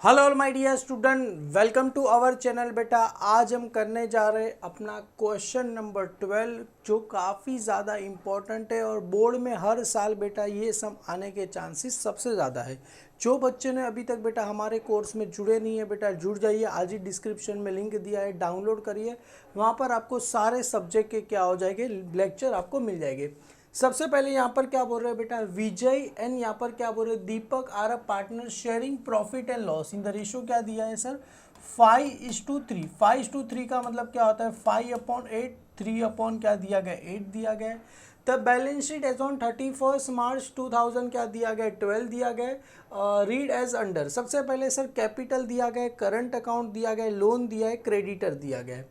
Hello all my dear student, welcome to our channel. बेटा आज हम करने जा रहे हैं अपना क्वेश्चन नंबर 12 जो काफ़ी ज़्यादा इम्पोर्टेंट है और बोर्ड में हर साल बेटा ये सब आने के चांसेस सबसे ज़्यादा है। जो बच्चे ने अभी तक बेटा हमारे कोर्स में जुड़े नहीं है बेटा जुड़ जाइए, आज ही डिस्क्रिप्शन में लिंक दिया है, डाउनलोड करिए। वहाँ पर आपको सारे सब्जेक्ट के क्या हो जाएंगे, लेक्चर आपको मिल जाएंगे। सबसे पहले यहाँ पर क्या बोल रहे हैं बेटा, विजय एंड यहाँ पर क्या बोल रहे हैं, Deepak are a partner sharing profit and loss in the ratio क्या दिया है सर 5:3। 5:3 का मतलब क्या होता है 5/8, 3 अपॉन क्या दिया गया 8 दिया गया है। The balance sheet as on 31 March 2000 क्या दिया गया 12 दिया गया। Read as under. सबसे पहले सर कैपिटल दिया गया, करंट अकाउंट दिया गया, लोन दिया है, क्रेडिटर दिया गया है,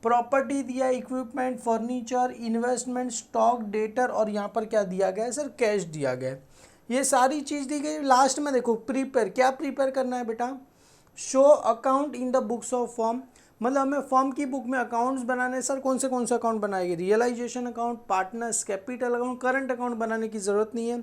प्रॉपर्टी दिया, equipment, furniture, investment, stock, debtor और यहाँ पर क्या दिया गया है सर कैश दिया गया है। ये सारी चीज़ दी गई। लास्ट में देखो प्रिपेयर, क्या प्रिपेयर करना है बेटा, show account in the books of form. मतलब हमें फॉर्म की बुक में अकाउंट्स बनाने सर कौन से अकाउंट बनाएंगे, realisation account, partners, capital account, current account बनाने की ज़रूरत नहीं है,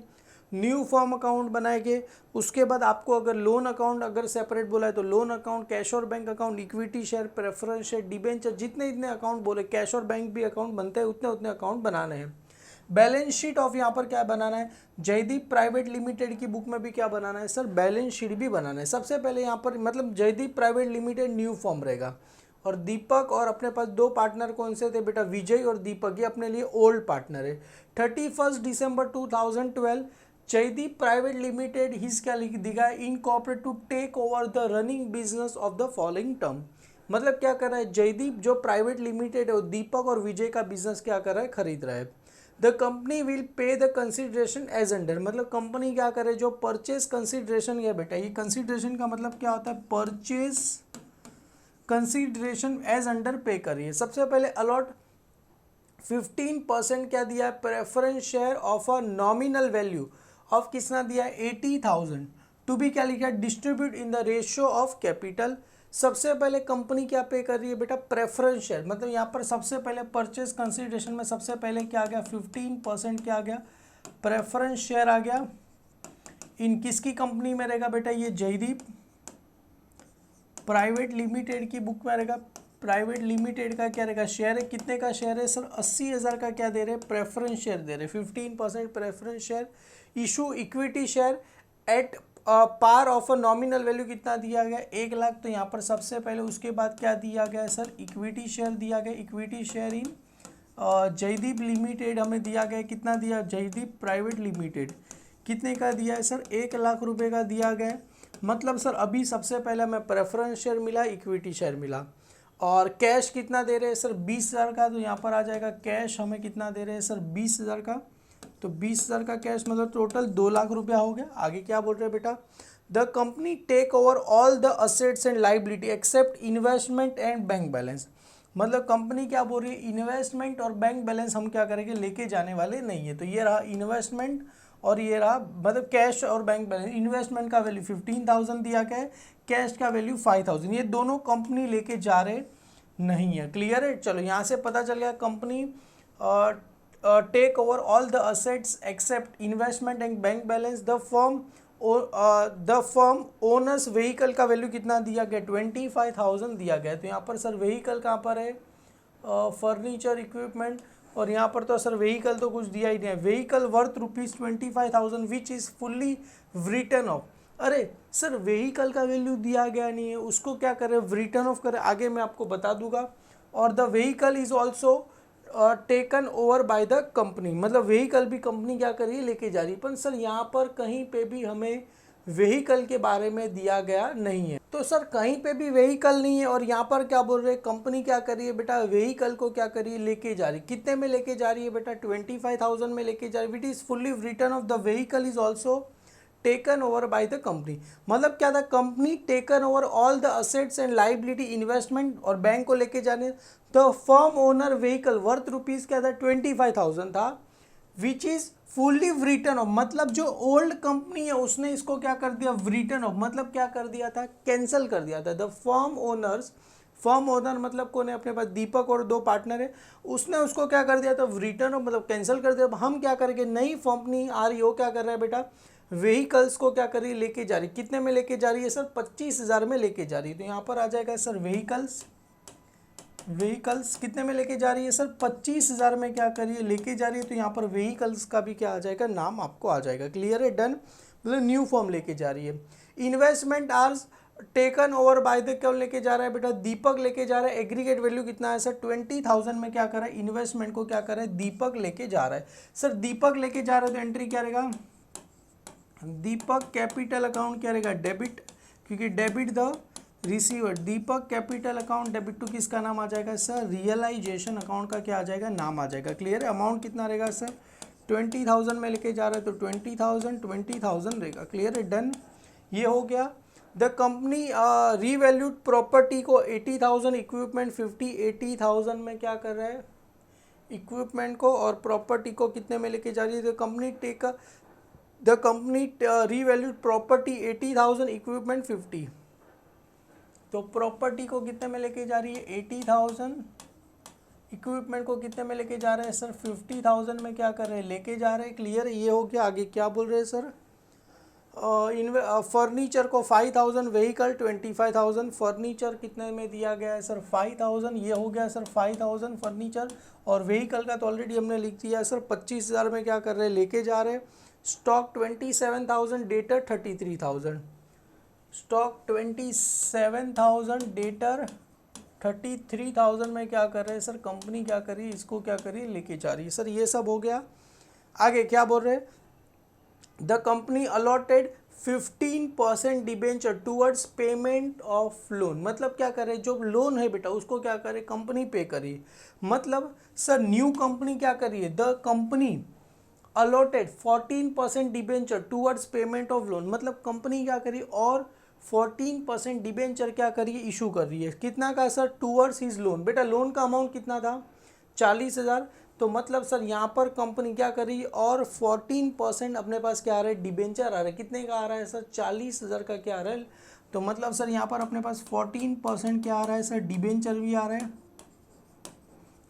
न्यू फॉर्म अकाउंट बनाएंगे। उसके बाद आपको अगर लोन अकाउंट अगर सेपरेट बोला है तो लोन अकाउंट, कैश और bank account, equity share, preference share, debenture, जितने इतने अकाउंट बोले कैश और बैंक भी अकाउंट बनते हैं उतने उतने अकाउंट बनाने हैं। बैलेंस शीट ऑफ यहाँ पर क्या बनाना है, जयदीप प्राइवेट लिमिटेड की बुक में भी क्या बनाना है सर बैलेंस शीट भी बनाना है। सबसे पहले यहाँ पर मतलब Jaydeep private limited new form रहेगा और दीपक और अपने पास दो पार्टनर कौन से थे बेटा, विजय और दीपक, ये अपने लिए ओल्ड पार्टनर है। 31 दिसंबर 2012 जयदीप प्राइवेट लिमिटेड हिज क्या लिख दिया, incorporate to take over the running business of the following term. मतलब क्या कर रहा है, जयदीप जो प्राइवेट लिमिटेड है वो दीपक और विजय का बिजनेस क्या कर रहा है, खरीद रहा है। The company will pay the consideration as under. मतलब कंपनी क्या करे, जो परचेज कंसिडरेशन है बेटा, ये कंसिडरेशन का मतलब क्या होता है, परचेज कंसिडरेशन एज अंडर पे करिए। सबसे पहले अलॉट 15% क्या दिया है, preference share of a nominal value of कितना दिया है 80,000 टू बी क्या लिखा है, distribute in the ratio of capital. सबसे पहले कंपनी क्या पे कर रही है बेटा, प्रेफरेंस शेयर। मतलब यहाँ पर सबसे पहले परचेज कंसिडरेशन में सबसे पहले क्या आ गया 15% क्या आ गया, प्रेफरेंस शेयर आ गया। इन किसकी कंपनी में रहेगा बेटा, ये जयदीप प्राइवेट लिमिटेड की बुक में रहेगा। प्राइवेट लिमिटेड का क्या रहेगा, शेयर है, कितने का शेयर है सर 80,000 का क्या दे रहे हैं, प्रेफरेंस शेयर दे रहे हैं, 15% preference share. Issue equity share at par of a nominal value कितना दिया गया 1 लाख। तो यहाँ पर सबसे पहले उसके बाद क्या दिया गया है सर, इक्विटी शेयर दिया गया, equity share in Jaydeep limited हमें दिया गया, कितना दिया, जयदीप प्राइवेट लिमिटेड कितने का दिया है सर 1 लाख रुपए का दिया गया है। मतलब सर अभी सबसे पहले हमें प्रेफरेंस शेयर मिला, इक्विटी शेयर मिला और कैश कितना दे रहे हैं सर 20,000 का। तो यहाँ पर आ जाएगा कैश हमें कितना दे रहे हैं सर 20,000 का। तो 20,000 का कैश मतलब टोटल 2 लाख रुपया हो गया। आगे क्या बोल रहे हैं बेटा, the company take over all the assets and liability except investment and bank balance. मतलब कंपनी क्या बोल रही है, इन्वेस्टमेंट और बैंक बैलेंस हम क्या करेंगे, लेके जाने वाले नहीं है। तो ये रहा इन्वेस्टमेंट और ये रहा मतलब कैश और बैंक बैलेंस। इन्वेस्टमेंट का वैल्यू 15,000 दिया गया है, कैश का वैल्यू 5,000, ये दोनों कंपनी लेके जा रहे नहीं है। क्लियर है, चलो यहाँ से पता चल गया company take over all the assets except investment and bank balance. The firm owners vehicle का वैल्यू कितना दिया गया 25,000 दिया गया है। तो यहाँ पर सर व्हीकल कहाँ पर है, फर्नीचर, इक्विपमेंट, और यहाँ पर तो सर व्हीकल तो कुछ दिया ही नहीं है। Vehicle worth ₹25,000 which is fully return of. अरे सर व्हीकल का वैल्यू दिया गया नहीं है, उसको क्या करें, रिटर्न ऑफ करें, आगे मैं आपको बता दूंगा। और the vehicle is also taken over by the company. मतलब व्हीकल भी कंपनी क्या करी लेके जा रही है। पर सर यहाँ पर कहीं पे भी हमें व्हीकल के बारे में दिया गया नहीं है। तो सर कहीं पे भी व्हीकल नहीं है और यहाँ पर क्या बोल रहे हैं, कंपनी क्या कर रही है बेटा, व्हीकल को क्या करी है, लेके जा रही है। कितने में लेके जा रही है बेटा, 25,000 में लेके जा रही है। Which is fully return of the vehicle is also taken over by the company. मतलब क्या था, company taken over all the assets and liability, investment और बैंक को लेके जाने। The firm owner vehicle worth rupees क्या था 25,000 था, which is fully return of. मतलब जो ओल्ड कंपनी है उसने इसको क्या कर दिया, रिटर्न ऑफ, मतलब क्या कर दिया था, कैंसिल कर दिया था। The firm owners, firm owner मतलब कौन है, अपने पास दीपक और दो पार्टनर है, उसने उसको क्या कर दिया था, रिटर्न ऑफ मतलब कैंसिल कर दिया। अब हम क्या करेंगे, नई कंपनी आ रही हो क्या कर रहा है बेटा, व्हीकल्स को क्या कर रही है, लेके जा रही है। कितने में लेके जा रही है सर, 25,000 में लेके जा रही है। तो यहाँ पर आ जाएगा सर व्हीकल्स कितने में लेके जा रही है सर, 25,000 में क्या कर रही है, लेके जा रही है। तो यहाँ पर व्हीकल्स का भी क्या आ जाएगा, नाम आपको आ जाएगा। क्लियर है, डन। मतलब न्यू फॉर्म लेके जा रही है। Investment are taken over by the, कौन लेके जा रहा है बेटा, दीपक लेके जा रहा है। एग्रीगेट वैल्यू कितना है सर, 20,000 में क्या कर रहा है, इन्वेस्टमेंट को क्या कर रहा है, दीपक लेके जा रहा है। सर दीपक लेके जा रहा है तो एंट्री क्या रहेगा, दीपक कैपिटल अकाउंट क्या रहेगा, डेबिट, क्योंकि debit the receiver. Deepak capital account debit to किसका नाम आ जाएगा सर, रियलाइजेशन अकाउंट का क्या आ जाएगा, नाम आ जाएगा। क्लियर है। अमाउंट कितना रहेगा सर, 20,000 में लेके जा रहा है तो 20,000 रहेगा। क्लियर है, डन। ये हो गया। द कंपनी रीवैल्यूड प्रॉपर्टी को 80,000, इक्विपमेंट 50, 80,000 में क्या कर रहा है, इक्विपमेंट को और प्रॉपर्टी को कितने में लेके जा रही है। The company revalued property 80,000, equipment 50। तो प्रॉपर्टी को कितने में लेके जा रही है, 80,000, इक्विपमेंट को कितने में लेके जा रहे हैं सर, 50,000 में क्या कर रहे हैं, लेके जा रहे हैं। क्लियर है, ये हो गया। आगे क्या बोल रहे हैं सर, फर्नीचर को 5,000, व्हीकल 25,000। फर्नीचर कितने में दिया गया है सर, 5,000। ये हो गया सर 5,000 फर्नीचर। और व्हीकल का तो ऑलरेडी हमने लिख दिया है सर, 25,000 में क्या कर रहे हैं, लेके जा रहे हैं। Stock 27,000, debtor 33,000। स्टॉक 27,000, डेटर 33,000 में क्या कर रहे हैं सर, कंपनी क्या कर रही है, इसको क्या कर रही है, लेके जा रही है। सर ये सब हो गया। आगे क्या बोल रहे हैं, the company allotted 15% debenture towards payment of loan. मतलब क्या करे, जो लोन है बेटा उसको क्या करे, कंपनी पे करी। मतलब सर न्यू कंपनी क्या करी है, the company allotted 14% debenture towards payment of loan. मतलब कंपनी क्या करी और 14% डिबेंचर क्या करिए, इशू कर रही है। कितना का सर, टूवर्ड्स हिज लोन। बेटा लोन का अमाउंट कितना था, 40,000। तो मतलब सर यहाँ पर कंपनी क्या कर रही है और 14% अपने पास क्या आ रहा है, डिबेंचर आ रहा है। कितने का आ रहा है सर, 40,000 का क्या आ रहा है। तो मतलब सर यहाँ पर अपने पास 14% क्या आ रहा है सर, डिबेंचर भी आ रहा है।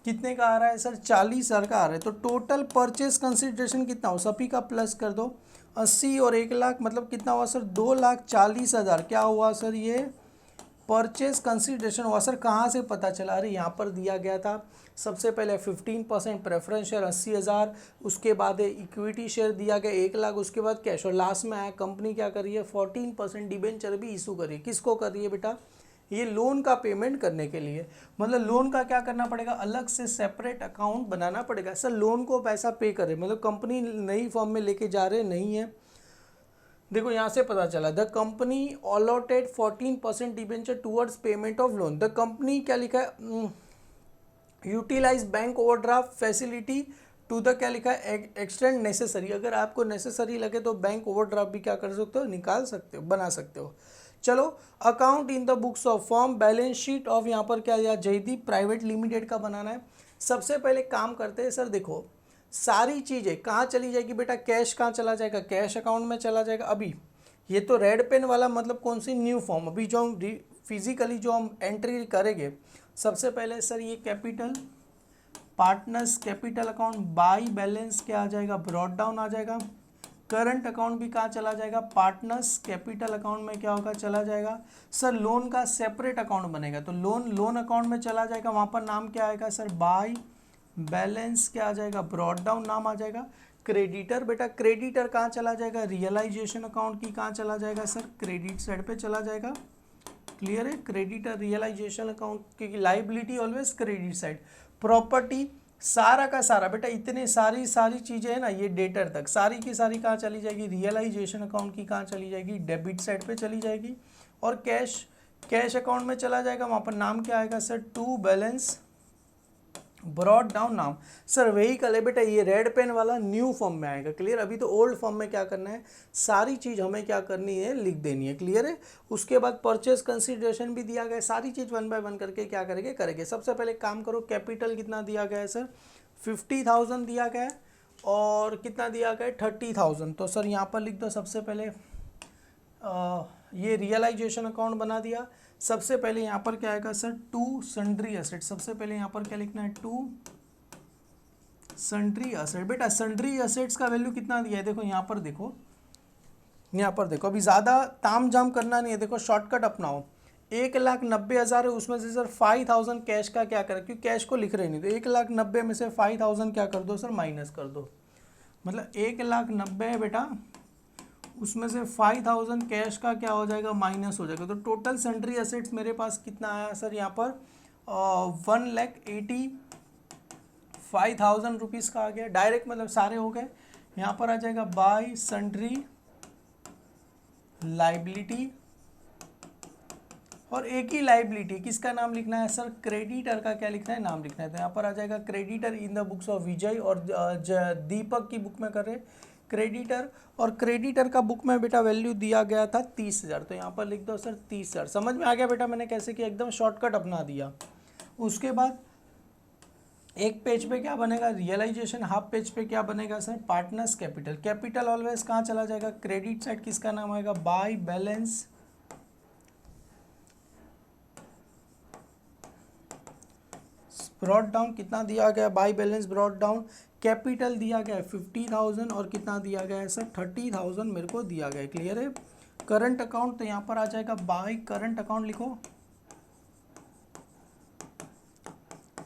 कितने का आ रहा है सर, 40,000 का आ रहा है। तो टोटल परचेज कंसिडरेशन कितना हो, सभी का प्लस कर दो, 80 और 1,00,000 मतलब कितना हुआ सर, 2,40,000 क्या हुआ सर, ये परचेज कंसिडरेशन हुआ। सर कहाँ से पता चला, अरे यहाँ पर दिया गया था। सबसे पहले 15% प्रेफरेंस शेयर 80,000, उसके बाद इक्विटी शेयर दिया गया 1,00,000, उसके बाद कैश, और लास्ट में आया कंपनी क्या कर रही है, 14% डिबेंचर भी इशू कर रही है। किसको कर रही है बेटा, ये लोन का पेमेंट करने के लिए। मतलब लोन का क्या करना पड़ेगा, अलग से सेपरेट अकाउंट बनाना पड़ेगा। सर लोन को पैसा पे करे, मतलब कंपनी नई फॉर्म में लेके जा रहे नहीं है। देखो यहाँ से पता चला, the company allotted 14% debenture towards payment of loan. The company क्या लिखा है, utilise bank overdraft facility to the, क्या लिखा है, एक्सटेंड नेसेसरी। अगर आपको नेसेसरी लगे तो बैंक ओवरड्राफ्ट भी क्या कर सकते हो, निकाल सकते हो, बना सकते हो। चलो, account in the books of form, balance sheet of, यहाँ पर क्या दिया, जयदीप प्राइवेट लिमिटेड का बनाना है। सबसे पहले काम करते हैं सर, देखो सारी चीज़ें कहाँ चली जाएगी बेटा, कैश कहाँ चला जाएगा, कैश अकाउंट में चला जाएगा। अभी ये तो रेड पेन वाला मतलब कौन सी, न्यू फॉर्म। अभी जो हम फिजिकली जो हम एंट्री करेंगे, सबसे पहले सर ये capital partners capital account by balance क्या आ जाएगा, ब्रॉड डाउन आ जाएगा। करंट अकाउंट भी कहाँ चला जाएगा, पार्टनर्स कैपिटल अकाउंट में क्या होगा, चला जाएगा। सर लोन का सेपरेट अकाउंट बनेगा, तो लोन अकाउंट में चला जाएगा। वहाँ पर नाम क्या आएगा सर, बाई बैलेंस क्या आ जाएगा, ब्रॉड डाउन नाम आ जाएगा। क्रेडिटर, बेटा क्रेडिटर कहाँ चला जाएगा, रियलाइजेशन अकाउंट की कहाँ चला जाएगा सर, क्रेडिट साइड पे चला जाएगा। क्लियर है, क्रेडिटर रियलाइजेशन अकाउंट की liability always credit side. Property सारा का सारा बेटा, इतने सारी चीज़ें हैं ना, ये डेटर तक सारी की सारी कहाँ चली जाएगी, रियलाइजेशन अकाउंट की कहाँ चली जाएगी, डेबिट साइड पे चली जाएगी। और कैश अकाउंट में चला जाएगा, वहाँ पर नाम क्या आएगा sir, to balance brought down नाम। सर व्हीकल है बेटा, ये रेड पेन वाला न्यू फॉर्म में आएगा। क्लियर, अभी तो ओल्ड फॉर्म में क्या करना है, सारी चीज़ हमें क्या करनी है, लिख देनी है। क्लियर है। उसके बाद परचेज कंसिडरेशन भी दिया गया है, सारी चीज़ 1 बाय 1 करके क्या करेंगे। सबसे पहले काम करो, कैपिटल कितना दिया गया है सर, 50,000 दिया गया है, और कितना दिया गया है, 30,000। तो सर यहाँ पर लिख दो, सबसे पहले ये रियलाइजेशन अकाउंट बना दिया। सबसे पहले यहाँ पर क्या आएगा सर, टू सन्ड्री एसेट। सबसे पहले यहाँ पर क्या लिखना है, टू सन्ड्री एसेट। बेटा सन्ड्री एसेट्स का वैल्यू कितना दिया है, देखो यहाँ पर देखो, यहाँ पर देखो अभी ज़्यादा ताम झाम करना नहीं है, देखो शॉर्टकट अपनाओ। 1,90,000 है, उसमें से सर 5,000 कैश का क्या करें, क्योंकि कैश को लिख रहे नहीं, तो 1,90,000 में से 5,000 क्या कर दो सर, माइनस कर दो। मतलब 1,90,000 है बेटा, उसमें से 5,000 कैश का क्या हो जाएगा, माइनस हो जाएगा। तो टोटल सन्ड्री एसेट्स मेरे पास कितना आया सर यहाँ पर 1,85,000 रुपीज़ का आ गया डायरेक्ट, मतलब सारे हो गए। यहाँ पर आ जाएगा बाय सन्ड्री लाइबिलिटी, और एक ही लाइबिलिटी, किसका नाम लिखना है सर, क्रेडिटर का क्या लिखना है, नाम लिखना है। तो यहाँ पर आ जाएगा creditor in the books of Vijay, और दीपक की बुक में कर रहे क्रेडिटर, और क्रेडिटर का बुक में बेटा वैल्यू दिया गया था 30,000। तो यहाँ पर लिख दो सर 30,000। समझ में आ गया बेटा मैंने कैसे किया, एकदम शॉर्टकट अपना दिया। उसके बाद एक पेज पे क्या बनेगा, रियलाइजेशन। हाफ पेज पे क्या बनेगा sir, partners capital. Capital always कहाँ चला जाएगा, क्रेडिट साइड, किसका नाम आएगा, बाय बैलेंस ब्रॉट डाउन। कितना दिया गया, by balance brought down. Capital दिया गया है 50,000, और कितना दिया गया है सर 30,000 मेरे को दिया गया है। क्लियर है। करंट अकाउंट, तो यहाँ पर आ जाएगा बाय करंट अकाउंट लिखो।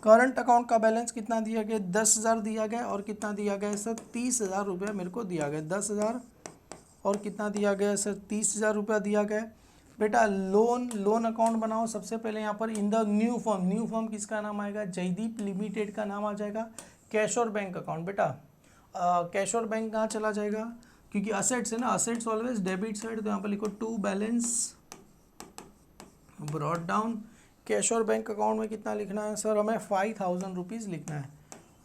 करंट अकाउंट का बैलेंस कितना दिया गया, 10,000 दिया गया, और कितना दिया गया है सर 30,000 रुपया मेरे को दिया गया। 10,000 और कितना दिया गया है सर 30,000 रुपया दिया गया। बेटा लोन अकाउंट बनाओ। सबसे पहले यहाँ पर इन द न्यू फॉर्म किसका नाम आएगा, जयदीप लिमिटेड का नाम आ जाएगा। कैश और बैंक अकाउंट, बेटा कैश और बैंक कहाँ चला जाएगा, क्योंकि असेट्स है ना, असेट्स ऑलवेज डेबिट साइड। तो यहाँ पर लिखो to balance brought down. Cash और बैंक अकाउंट में कितना लिखना है सर, हमें 5,000 रुपीज़ लिखना है।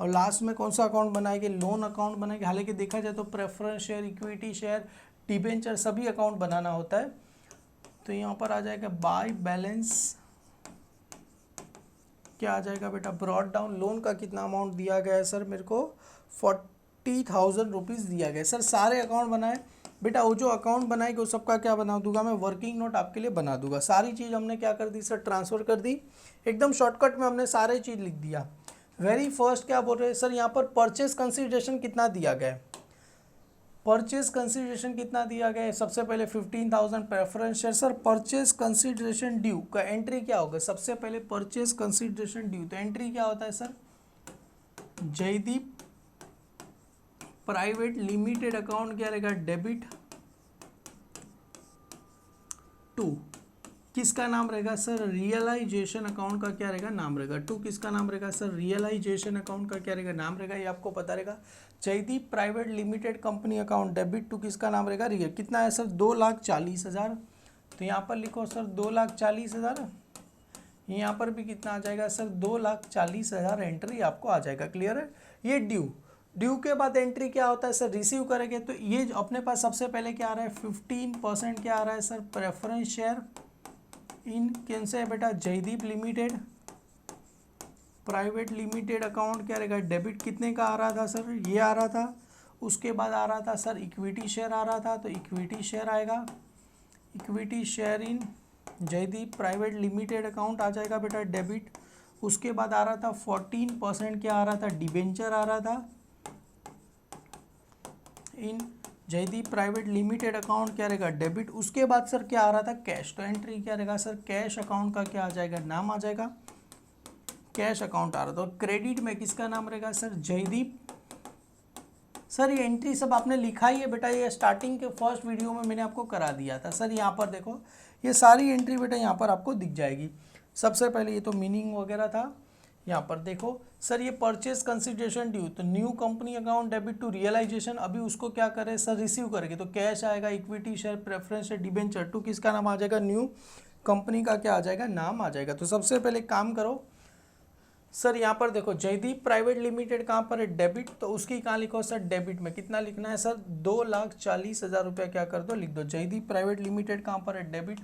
और लास्ट में कौन सा अकाउंट बनाएंगे, लोन अकाउंट बनाएंगे। हालांकि देखा जाए तो preference share, equity share, debenture सभी अकाउंट बनाना होता है। तो यहाँ पर आ जाएगा बाय बैलेंस क्या आ जाएगा बेटा, ब्रॉट डाउन। लोन का कितना अमाउंट दिया गया है सर, मेरे को 40,000 रुपीज़ दिया गया सर। सारे अकाउंट बनाए बेटा, वो जो अकाउंट बनाएगी वो सबका क्या बना दूंगा मैं, वर्किंग नोट आपके लिए बना दूंगा। सारी चीज़ हमने क्या कर दी सर, ट्रांसफ़र कर दी। एकदम शॉर्टकट में हमने सारी चीज़ लिख दिया। वेरी फर्स्ट क्या बोल रहे हैं सर, यहाँ पर परचेज कंसिडरेशन कितना दिया गया है, परचेज कंसिडरेशन कितना दिया गया है। सबसे पहले 15,000 preference share. Sir purchase consideration due का एंट्री क्या होगा, सबसे पहले परचेज कंसिडरेशन ड्यू, तो एंट्री क्या होता है sir, Jaydeep private limited account क्या रहेगा, डेबिट टू, किसका नाम रहेगा सर, रियलाइजेशन अकाउंट का क्या रहेगा, नाम रहेगा। टू किसका नाम रहेगा सर, रियलाइजेशन अकाउंट का क्या रहेगा, नाम रहेगा। ये आपको पता रहेगा। Jaydeep private limited company account debit to किसका नाम रहेगा, रियल। कितना है सर, 2,40,000। तो यहाँ पर लिखो सर 2,40,000। यहाँ पर भी कितना आ जाएगा सर, 2,40,000 एंट्री आपको आ जाएगा। क्लियर है। ये ड्यू के बाद एंट्री क्या होता है सर, रिसीव करेंगे। तो ये अपने पास सबसे पहले क्या आ रहा है, 15% क्या आ रहा है सर, प्रेफरेंस शेयर इन कौन से है बेटा, Jaydeep limited private limited account क्या रहेगा, डेबिट कितने का आ रहा था सर, ये आ रहा था। उसके बाद आ रहा था सर इक्विटी शेयर आ रहा था, तो इक्विटी शेयर आएगा, equity share in Jaydeep private limited account आ जाएगा बेटा, डेबिट। उसके बाद आ रहा था 14% क्या आ रहा था, डिबेंचर आ रहा था इन जयदीप प्राइवेट लिमिटेड अकाउंट क्या रहेगा, डेबिट। उसके बाद सर क्या आ रहा था, कैश। तो एंट्री क्या रहेगा सर, कैश अकाउंट का क्या आ जाएगा, नाम आ जाएगा, कैश अकाउंट आ रहा था। और क्रेडिट में किसका नाम रहेगा सर, जयदीप। सर ये एंट्री सब आपने लिखा ही है बेटा, ये स्टार्टिंग के फर्स्ट वीडियो में मैंने आपको करा दिया था सर। यहाँ पर देखो ये सारी एंट्री बेटा यहाँ पर आपको दिख जाएगी। सबसे पहले ये तो मीनिंग वगैरह था। यहाँ पर देखो सर ये परचेज कंसिडरेशन ड्यू, तो new company account debit to realisation, अभी उसको क्या करें सर, रिसीव करेंगे। तो कैश आएगा, equity share, preference share, debenture. To किसका नाम आ जाएगा, न्यू कंपनी का क्या आ जाएगा, नाम आ जाएगा। तो सबसे पहले काम करो सर, यहाँ पर देखो जयदीप प्राइवेट लिमिटेड कहाँ पर है, डेबिट। तो उसकी कहाँ लिखो सर, डेबिट में कितना लिखना है सर, 2,40,000 रुपया क्या कर दो, लिख दो। जयदीप प्राइवेट लिमिटेड कहाँ पर है, डेबिट।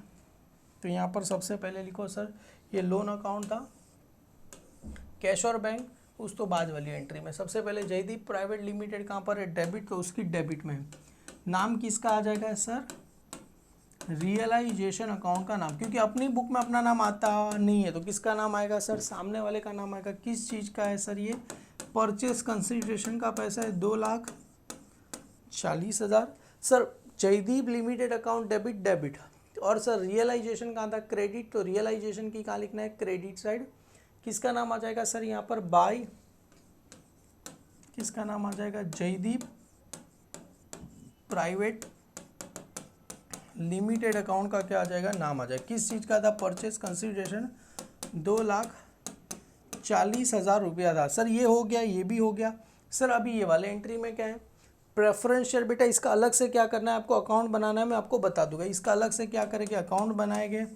तो यहाँ पर सबसे पहले लिखो सर ये लोन अकाउंट था, कैश और बैंक उस तो बाद वाली एंट्री में। सबसे पहले जयदीप प्राइवेट लिमिटेड कहाँ पर है, डेबिट। तो उसकी डेबिट में नाम किसका आ जाएगा सर, रियलाइजेशन अकाउंट का नाम, क्योंकि अपनी बुक में अपना नाम आता नहीं है तो किसका नाम आएगा सर, सामने वाले का नाम आएगा। किस चीज़ का है सर, ये परचेज कंसिडरेशन का पैसा है 2,40,000। Sir Jaydeep limited account debit debit. और सर रियलाइजेशन कहाँ था, क्रेडिट, तो रियलाइजेशन की कहाँ लिखना है, क्रेडिट साइड। किसका नाम आ जाएगा सर यहाँ पर, बाय, किसका नाम आ जाएगा, जयदीप प्राइवेट लिमिटेड अकाउंट का क्या आ जाएगा, नाम आ जाएगा। किस चीज़ का था, परचेज कंसिडरेशन 2,40,000 रुपया था। सर ये हो गया, ये भी हो गया। सर अभी ये वाले एंट्री में क्या है, प्रेफरेंस शेयर। बेटा इसका अलग से क्या करना है आपको, अकाउंट बनाना है, मैं आपको बता दूंगा। इसका अलग से क्या करेंगे, अकाउंट बनाएंगे।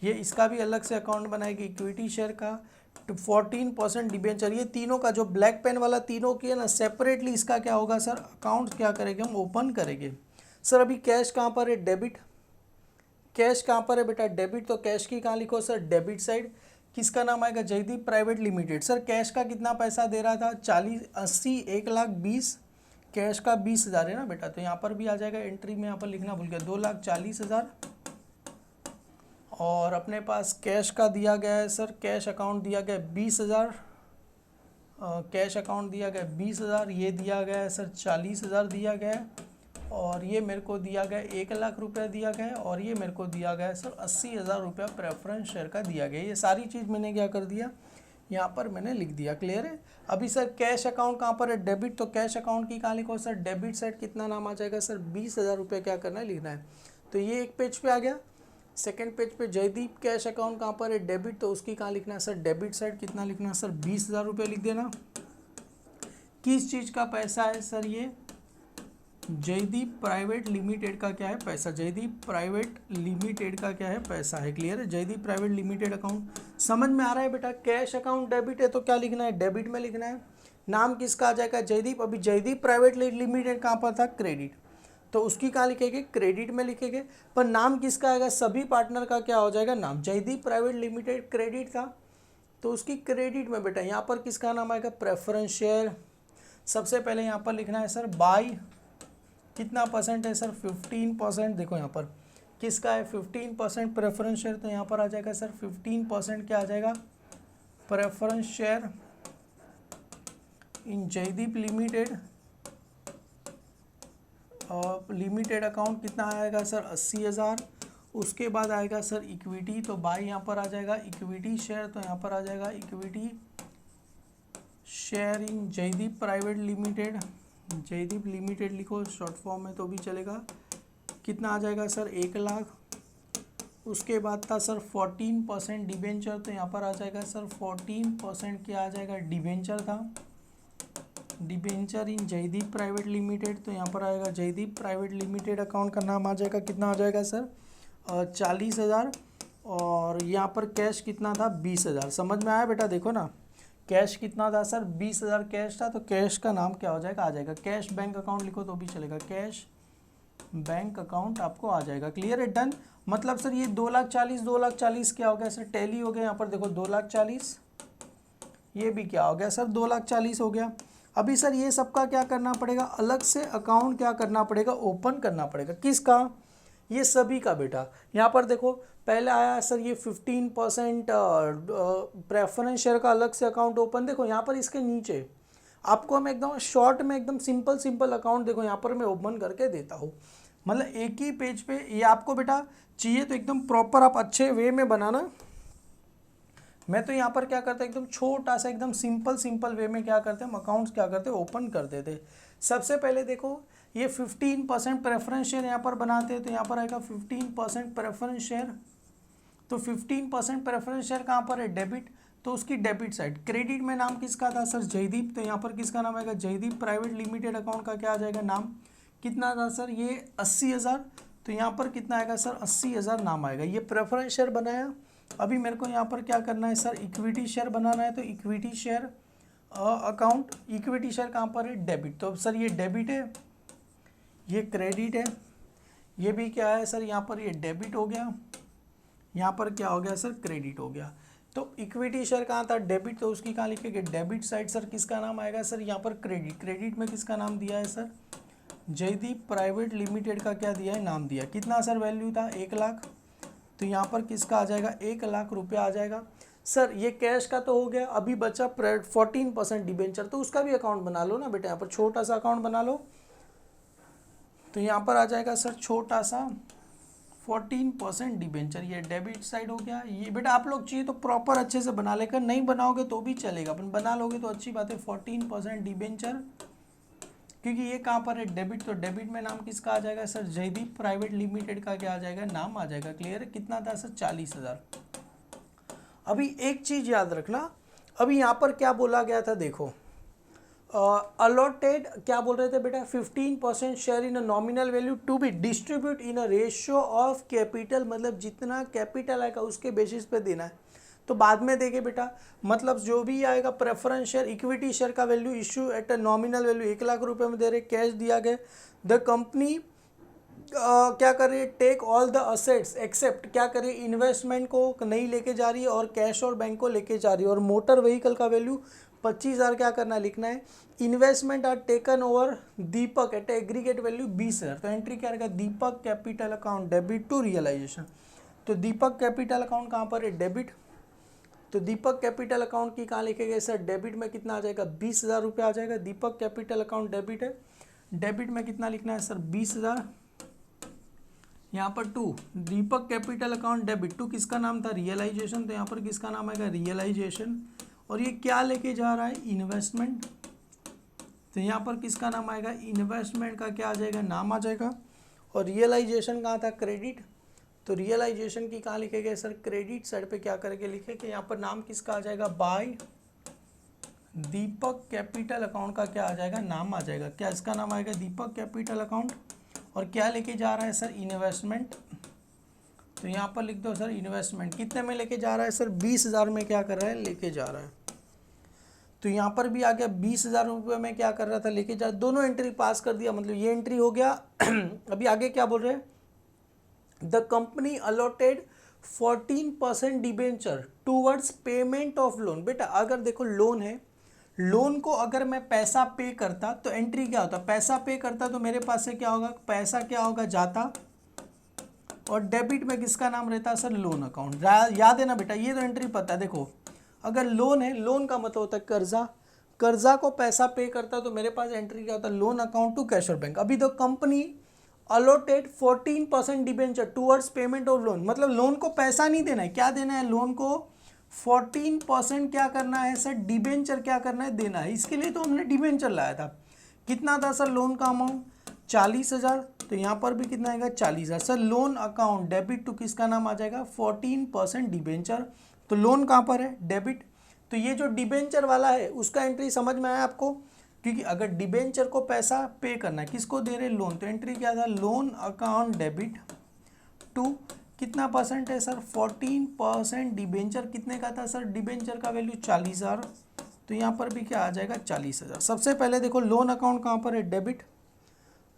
ये इसका भी अलग से अकाउंट बनाएगी, इक्विटी शेयर का 14% डिबेंचर। ये तीनों का जो ब्लैक पेन वाला तीनों की है ना, सेपरेटली इसका क्या होगा सर, अकाउंट क्या करेंगे हम, ओपन करेंगे। सर अभी कैश कहाँ पर है, डेबिट। कैश कहाँ पर है बेटा, डेबिट, तो कैश की कहाँ लिखो सर, डेबिट साइड। किसका नाम आएगा, Jaydeep private limited. Sir cash का कितना पैसा दे रहा था, 1,20,000 कैश का 20,000 है ना बेटा, तो यहाँ पर भी आ जाएगा एंट्री में, यहाँ पर लिखना भूल गया, 2,40,000। और अपने पास कैश का दिया गया है सर, कैश अकाउंट दिया गया 20,000, कैश अकाउंट दिया गया 20,000, ये दिया गया है सर 40,000 दिया गया है, और ये मेरे को दिया गया 1,00,000 रुपया दिया गया है, और ये मेरे को दिया गया है सर 80,000 रुपया प्रेफरेंस शेयर का दिया गया है। ये सारी चीज़ मैंने क्या कर दिया, यहाँ पर मैंने लिख दिया। क्लियर है। अभी सर कैश अकाउंट कहाँ पर है, डेबिट, तो कैश अकाउंट की कहाँ लिखो सर, डेबिट साइड। कितना नाम आ जाएगा सर, 20,000 रुपये क्या करना है, लिखना है। तो ये एक पेज पे आ गया। सेकंड पेज पे जयदीप कैश अकाउंट कहाँ पर है, डेबिट, तो उसकी कहाँ लिखना है सर, डेबिट साइड। कितना लिखना है सर, 20,000 रुपये लिख देना। किस चीज़ का पैसा है सर, ये जयदीप प्राइवेट लिमिटेड का क्या है पैसा, जयदीप प्राइवेट लिमिटेड का क्या है पैसा है। क्लियर है। जयदीप प्राइवेट लिमिटेड अकाउंट समझ में आ रहा है बेटा। कैश अकाउंट डेबिट है तो क्या लिखना है, डेबिट में लिखना है। नाम किसका आ जाएगा, जयदीप। अभी जयदीप प्राइवेट लिमिटेड कहाँ पर था, क्रेडिट, तो उसकी कहाँ लिखेंगे, क्रेडिट में लिखेंगे। पर नाम किसका आएगा, सभी पार्टनर का क्या हो जाएगा नाम, जयदीप प्राइवेट लिमिटेड क्रेडिट था तो उसकी क्रेडिट में बेटा यहाँ पर किसका नाम आएगा, प्रेफरेंस शेयर। सबसे पहले यहाँ पर लिखना है सर बाय, कितना परसेंट है सर, 15%। देखो यहाँ पर किसका है, 15% प्रेफरेंस शेयर, तो यहाँ पर आ जाएगा सर 15% क्या आ जाएगा, preference share in Jaydeep limited. Limited account कितना आएगा सर, 80,000। उसके बाद आएगा सर इक्विटी, तो बाय यहाँ पर आ जाएगा इक्विटी शेयर, तो यहाँ पर आ जाएगा equity share in Jaydeep private limited. Jaydeep limited लिखो शॉर्ट फॉर्म में तो भी चलेगा। कितना आ जाएगा सर, 1,00,000। उसके बाद था सर 14% डिबेंचर, तो यहाँ पर आ जाएगा सर 14% क्या आ जाएगा, डिबेंचर था, डिबेंचर इन जयदीप प्राइवेट लिमिटेड। तो यहाँ पर आएगा जयदीप प्राइवेट लिमिटेड अकाउंट का नाम आ जाएगा, कितना आ जाएगा सर, 40,000। और यहाँ पर कैश कितना था, 20,000। समझ में आया बेटा, देखो ना कैश कितना था सर, 20,000 कैश था, तो कैश का नाम क्या हो जाएगा, आ जाएगा कैश बैंक अकाउंट लिखो तो भी चलेगा, कैश बैंक अकाउंट आपको आ जाएगा। क्लियर है, डन। मतलब सर ये 2,40,000 क्या हो गया सर, टैली हो गया। यहाँ पर देखो 2,40,000, ये भी क्या हो गया सर, 2,40,000 हो गया। अभी सर ये सबका क्या करना पड़ेगा, अलग से अकाउंट क्या करना पड़ेगा, ओपन करना पड़ेगा। किसका, ये सभी का बेटा। यहाँ पर देखो पहले आया सर ये 15% प्रेफरेंस शेयर का अलग से अकाउंट ओपन। देखो यहाँ पर इसके नीचे आपको हम एकदम शॉर्ट में एकदम सिंपल अकाउंट देखो यहाँ पर मैं ओपन करके देता हूँ। मतलब एक ही पेज पे ये आपको बेटा चाहिए तो एकदम प्रॉपर आप अच्छे वे में बनाना। मैं तो यहाँ पर क्या करता एकदम छोटा सा एकदम सिंपल वे में क्या करते हम अकाउंट्स क्या करते ओपन कर देते। सबसे पहले देखो ये 15% प्रेफरेंस शेयर यहाँ पर बनाते हैं, तो यहाँ पर आएगा 15% प्रेफरेंस शेयर। तो 15% प्रेफरेंस शेयर कहाँ पर है, डेबिट, तो उसकी डेबिट साइड। क्रेडिट में नाम किसका था सर, जयदीप, तो यहाँ पर किसका नाम आएगा, जयदीप प्राइवेट लिमिटेड अकाउंट का क्या आ जाएगा नाम, कितना था सर, ये 80,000। तो यहाँ पर कितना आएगा सर, 80,000 नाम आएगा। ये प्रेफरेंस शेयर बनाया। अभी मेरे को यहाँ पर क्या करना है सर, इक्विटी शेयर बनाना है, तो equity share account, equity share कहाँ पर है, डेबिट। तो सर ये डेबिट है, ये क्रेडिट है, ये भी क्या है सर, यहाँ पर ये डेबिट हो गया, यहाँ पर क्या हो गया सर, क्रेडिट हो गया। तो इक्विटी शेयर कहाँ था, डेबिट, तो उसकी कहाँ लिखेंगे, डेबिट साइड। सर किसका नाम आएगा सर, यहाँ पर क्रेडिट। क्रेडिट में किसका नाम दिया है सर, जयदीप प्राइवेट लिमिटेड का क्या दिया है, नाम दिया। कितना सर वैल्यू था, 1,00,000। तो यहाँ पर किसका आ जाएगा, 1,00,000 रुपया आ जाएगा। सर ये कैश का तो हो गया। अभी बचा 14% डिबेंचर, तो उसका भी अकाउंट बना लो ना बेटा। यहाँ पर छोटा सा अकाउंट बना लो, तो यहाँ पर आ जाएगा सर छोटा सा 14% डिबेंचर, ये डेबिट साइड हो गया। ये बेटा आप लोग चाहिए तो प्रॉपर अच्छे से बना लेकर, नहीं बनाओगे तो भी चलेगा, अपन बना लोगे तो अच्छी बात है। 14% डिबेंचर, क्योंकि ये कहाँ पर है डेबिट, तो डेबिट में नाम किसका आ जाएगा सर, जयदीप प्राइवेट लिमिटेड का क्या आ जाएगा, नाम आ जाएगा। क्लियर है, कितना था सर 40,000। अभी एक चीज याद रखना, अभी यहाँ पर क्या बोला गया था देखो, अलॉटेड क्या बोल रहे थे बेटा, 15% share in a nominal value to be distribute in a ratio of capital, मतलब जितना कैपिटल आएगा उसके बेसिस पे देना है। तो बाद में देंगे बेटा, मतलब जो भी आएगा प्रेफरेंस शेयर, इक्विटी शेयर का value issue at a nominal value 1,00,000 रुपये में दे रहे, कैश दिया गया। द कंपनी क्या कर रही है, take all the assets except क्या कर रही है, इन्वेस्टमेंट को नहीं लेके जा रही है और कैश और बैंक को लेके जा रही है। और मोटर व्हीकल का वैल्यू 25,000 क्या करना है, लिखना है। Investment are taken over Deepak at aggregate value 20,000। तो एंट्री क्या रहेगा, Deepak capital account debit to realisation. तो दीपक कैपिटल अकाउंट कहाँ पर है, डेबिट। तो दीपक कैपिटल अकाउंट की कहाँ लिखे गए सर, डेबिट में कितना आ जाएगा, 20,000 रुपये आ जाएगा। दीपक कैपिटल अकाउंट डेबिट है, डेबिट में कितना लिखना है सर, 20,000। यहाँ पर to Deepak capital account debit to किसका नाम था, रियलाइजेशन, तो यहाँ पर किसका नाम आएगा, रियलाइजेशन। और ये क्या लेके जा रहा है, इन्वेस्टमेंट, तो यहाँ पर किसका नाम आएगा, इन्वेस्टमेंट का क्या आ जाएगा, नाम आ जाएगा। और रियलाइजेशन कहाँ था, क्रेडिट, तो रियलाइजेशन की कहाँ लिखे गए सर, क्रेडिट साइड पे क्या करके लिखे कि यहाँ पर नाम किसका आ जाएगा, बाय दीपक कैपिटल अकाउंट का क्या आ जाएगा, नाम आ जाएगा। क्या इसका नाम आएगा, दीपक कैपिटल अकाउंट। और क्या लेके जा रहा है सर, इन्वेस्टमेंट, तो यहाँ पर लिख दो सर इन्वेस्टमेंट। कितने में लेके जा रहा है सर, 20,000 में क्या कर रहा है, लेके जा रहा है। तो यहाँ पर भी आ गया 20,000 रुपये में क्या कर रहा था, लेके जा, दोनों एंट्री पास कर दिया, मतलब ये एंट्री हो गया। अभी आगे क्या बोल रहे हैं, the company allotted 14% debenture towards payment of loan. बेटा अगर देखो लोन है, लोन को अगर मैं पैसा पे करता तो एंट्री क्या होता, पैसा पे करता तो मेरे पास से क्या होगा, पैसा क्या होगा, जाता, और डेबिट में किसका नाम रहता सर, लोन अकाउंट। याद है ना बेटा, ये तो एंट्री पता है। देखो अगर लोन है, लोन का मतलब होता है कर्जा, कर्जा को पैसा पे करता तो मेरे पास एंट्री क्या होता है, लोन अकाउंट टू कैश और बैंक। अभी तो company allotted 14% debenture towards payment of loan, मतलब लोन को पैसा नहीं देना है, क्या देना है, लोन को 14% क्या करना है सर, डिबेंचर क्या करना है, देना है। इसके लिए तो हमने डिबेंचर लाया था। कितना था सर लोन का अमाउंट, 40,000, तो यहाँ पर भी कितना आएगा, 40,000। Sir loan account debit to किसका नाम आ जाएगा, 14% डिबेंचर। तो लोन कहाँ पर है, डेबिट, तो ये जो डिबेंचर वाला है उसका एंट्री समझ में आया आपको, क्योंकि अगर डिबेंचर को पैसा पे करना है, किसको दे रहे, लोन, तो एंट्री क्या था, लोन अकाउंट डेबिट टू कितना परसेंट है सर, 14% डिबेंचर। कितने का था सर, डिबेंचर का वैल्यू 40,000, तो यहाँ पर भी क्या आ जाएगा, 40,000। सबसे पहले देखो लोन अकाउंट कहाँ पर है, डेबिट,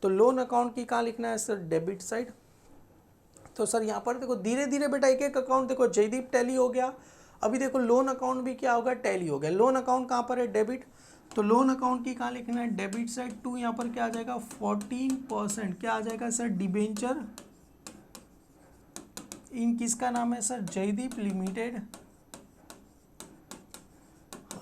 तो लोन अकाउंट की कहाँ लिखना है सर, डेबिट साइड। तो सर यहाँ पर देखो धीरे धीरे बेटा एक एक अकाउंट, देखो जयदीप टैली हो गया, अभी देखो लोन अकाउंट भी क्या होगा, टैली हो गया। लोन अकाउंट कहाँ पर है, डेबिट, तो लोन अकाउंट की कहाँ लिखना है, डेबिट साइड टू, यहाँ पर क्या आ जाएगा, 14% क्या आ जाएगा सर, डिबेंचर इन किसका नाम है सर, जयदीप लिमिटेड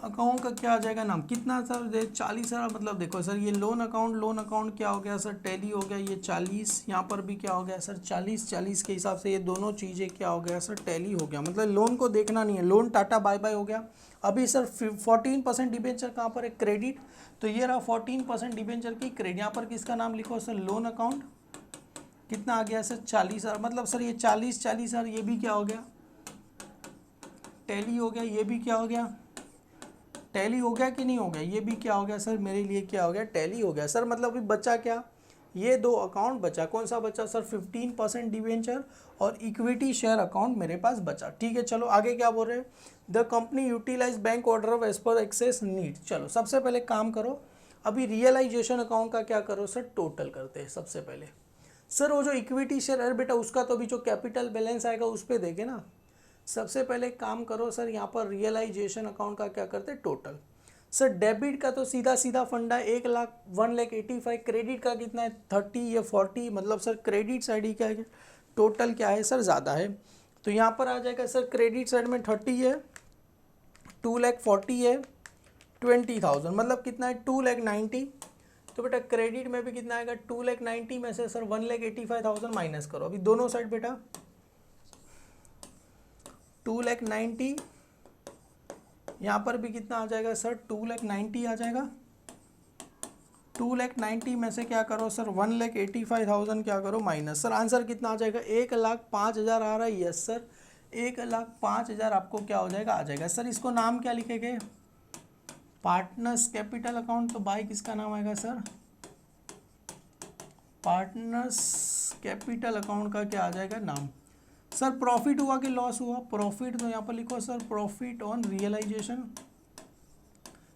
अकाउंट का क्या आ जाएगा नाम, कितना सर, 40,000। मतलब देखो सर ये लोन अकाउंट क्या हो गया सर, टैली हो गया, ये 40, यहाँ पर भी क्या हो गया सर, 40 के हिसाब से ये दोनों चीज़ें क्या हो गया सर, टैली हो गया। मतलब लोन को देखना नहीं है, लोन टाटा बाय बाय हो गया। अभी सर 14% डिबेंचर कहाँ पर है, क्रेडिट, तो ये रहा 14% डिबेंचर की क्रेडिट। यहाँ पर किसका नाम लिखो सर, लोन अकाउंट, कितना आ गया सर, 40,000। मतलब सर ये 40,000 ये भी क्या हो गया, टैली हो गया, ये भी क्या हो गया, टैली हो गया कि नहीं हो गया, ये भी क्या हो गया सर, मेरे लिए क्या हो गया, टैली हो गया सर। मतलब अभी बचा क्या, ये दो अकाउंट बचा, कौन सा बचा सर, 15% डिवेंचर और इक्विटी शेयर अकाउंट मेरे पास बचा। ठीक है, चलो आगे क्या बोल रहे हैं, the company utilise bank order of as per excess need. चलो सबसे पहले काम करो, अभी रियलाइजेशन अकाउंट का क्या करो सर, टोटल करते हैं सबसे पहले। सर वो जो इक्विटी शेयर है बेटा उसका तो अभी जो कैपिटल बैलेंस आएगा उस पर देखे ना। सबसे पहले काम करो सर, यहाँ पर रियलाइजेशन अकाउंट का क्या करते हैं, टोटल। सर डेबिट का तो सीधा सीधा फंडा है 1,85,000, क्रेडिट का कितना है 30 या 40, मतलब सर क्रेडिट साइड ही क्या है, टोटल क्या है सर, ज़्यादा है। तो यहाँ पर आ जाएगा सर क्रेडिट साइड में 30 है, 2,40,000 है, 20,000, मतलब कितना है 2,90,000, तो बेटा क्रेडिट में भी कितना आएगा 2,90,000 में से सर 1,85,000 माइनस करो अभी दोनों साइड बेटा 2,90,000 यहाँ पर भी कितना आ जाएगा सर 2,90,000 आ जाएगा। 2,90,000 में से क्या करो सर 1,85,000 क्या करो माइनस। सर आंसर कितना आ जाएगा 1,05,000 आ रहा है। यस सर 1,05,000 आपको क्या हो जाएगा आ जाएगा। सर इसको नाम क्या लिखेंगे पार्टनर्स कैपिटल अकाउंट। तो बाई किसका नाम आएगा सर पार्टनर्स कैपिटल अकाउंट का क्या आ जाएगा नाम। सर प्रॉफिट हुआ कि लॉस हुआ प्रॉफिट। तो यहाँ पर लिखो सर प्रॉफिट ऑन रियलाइजेशन।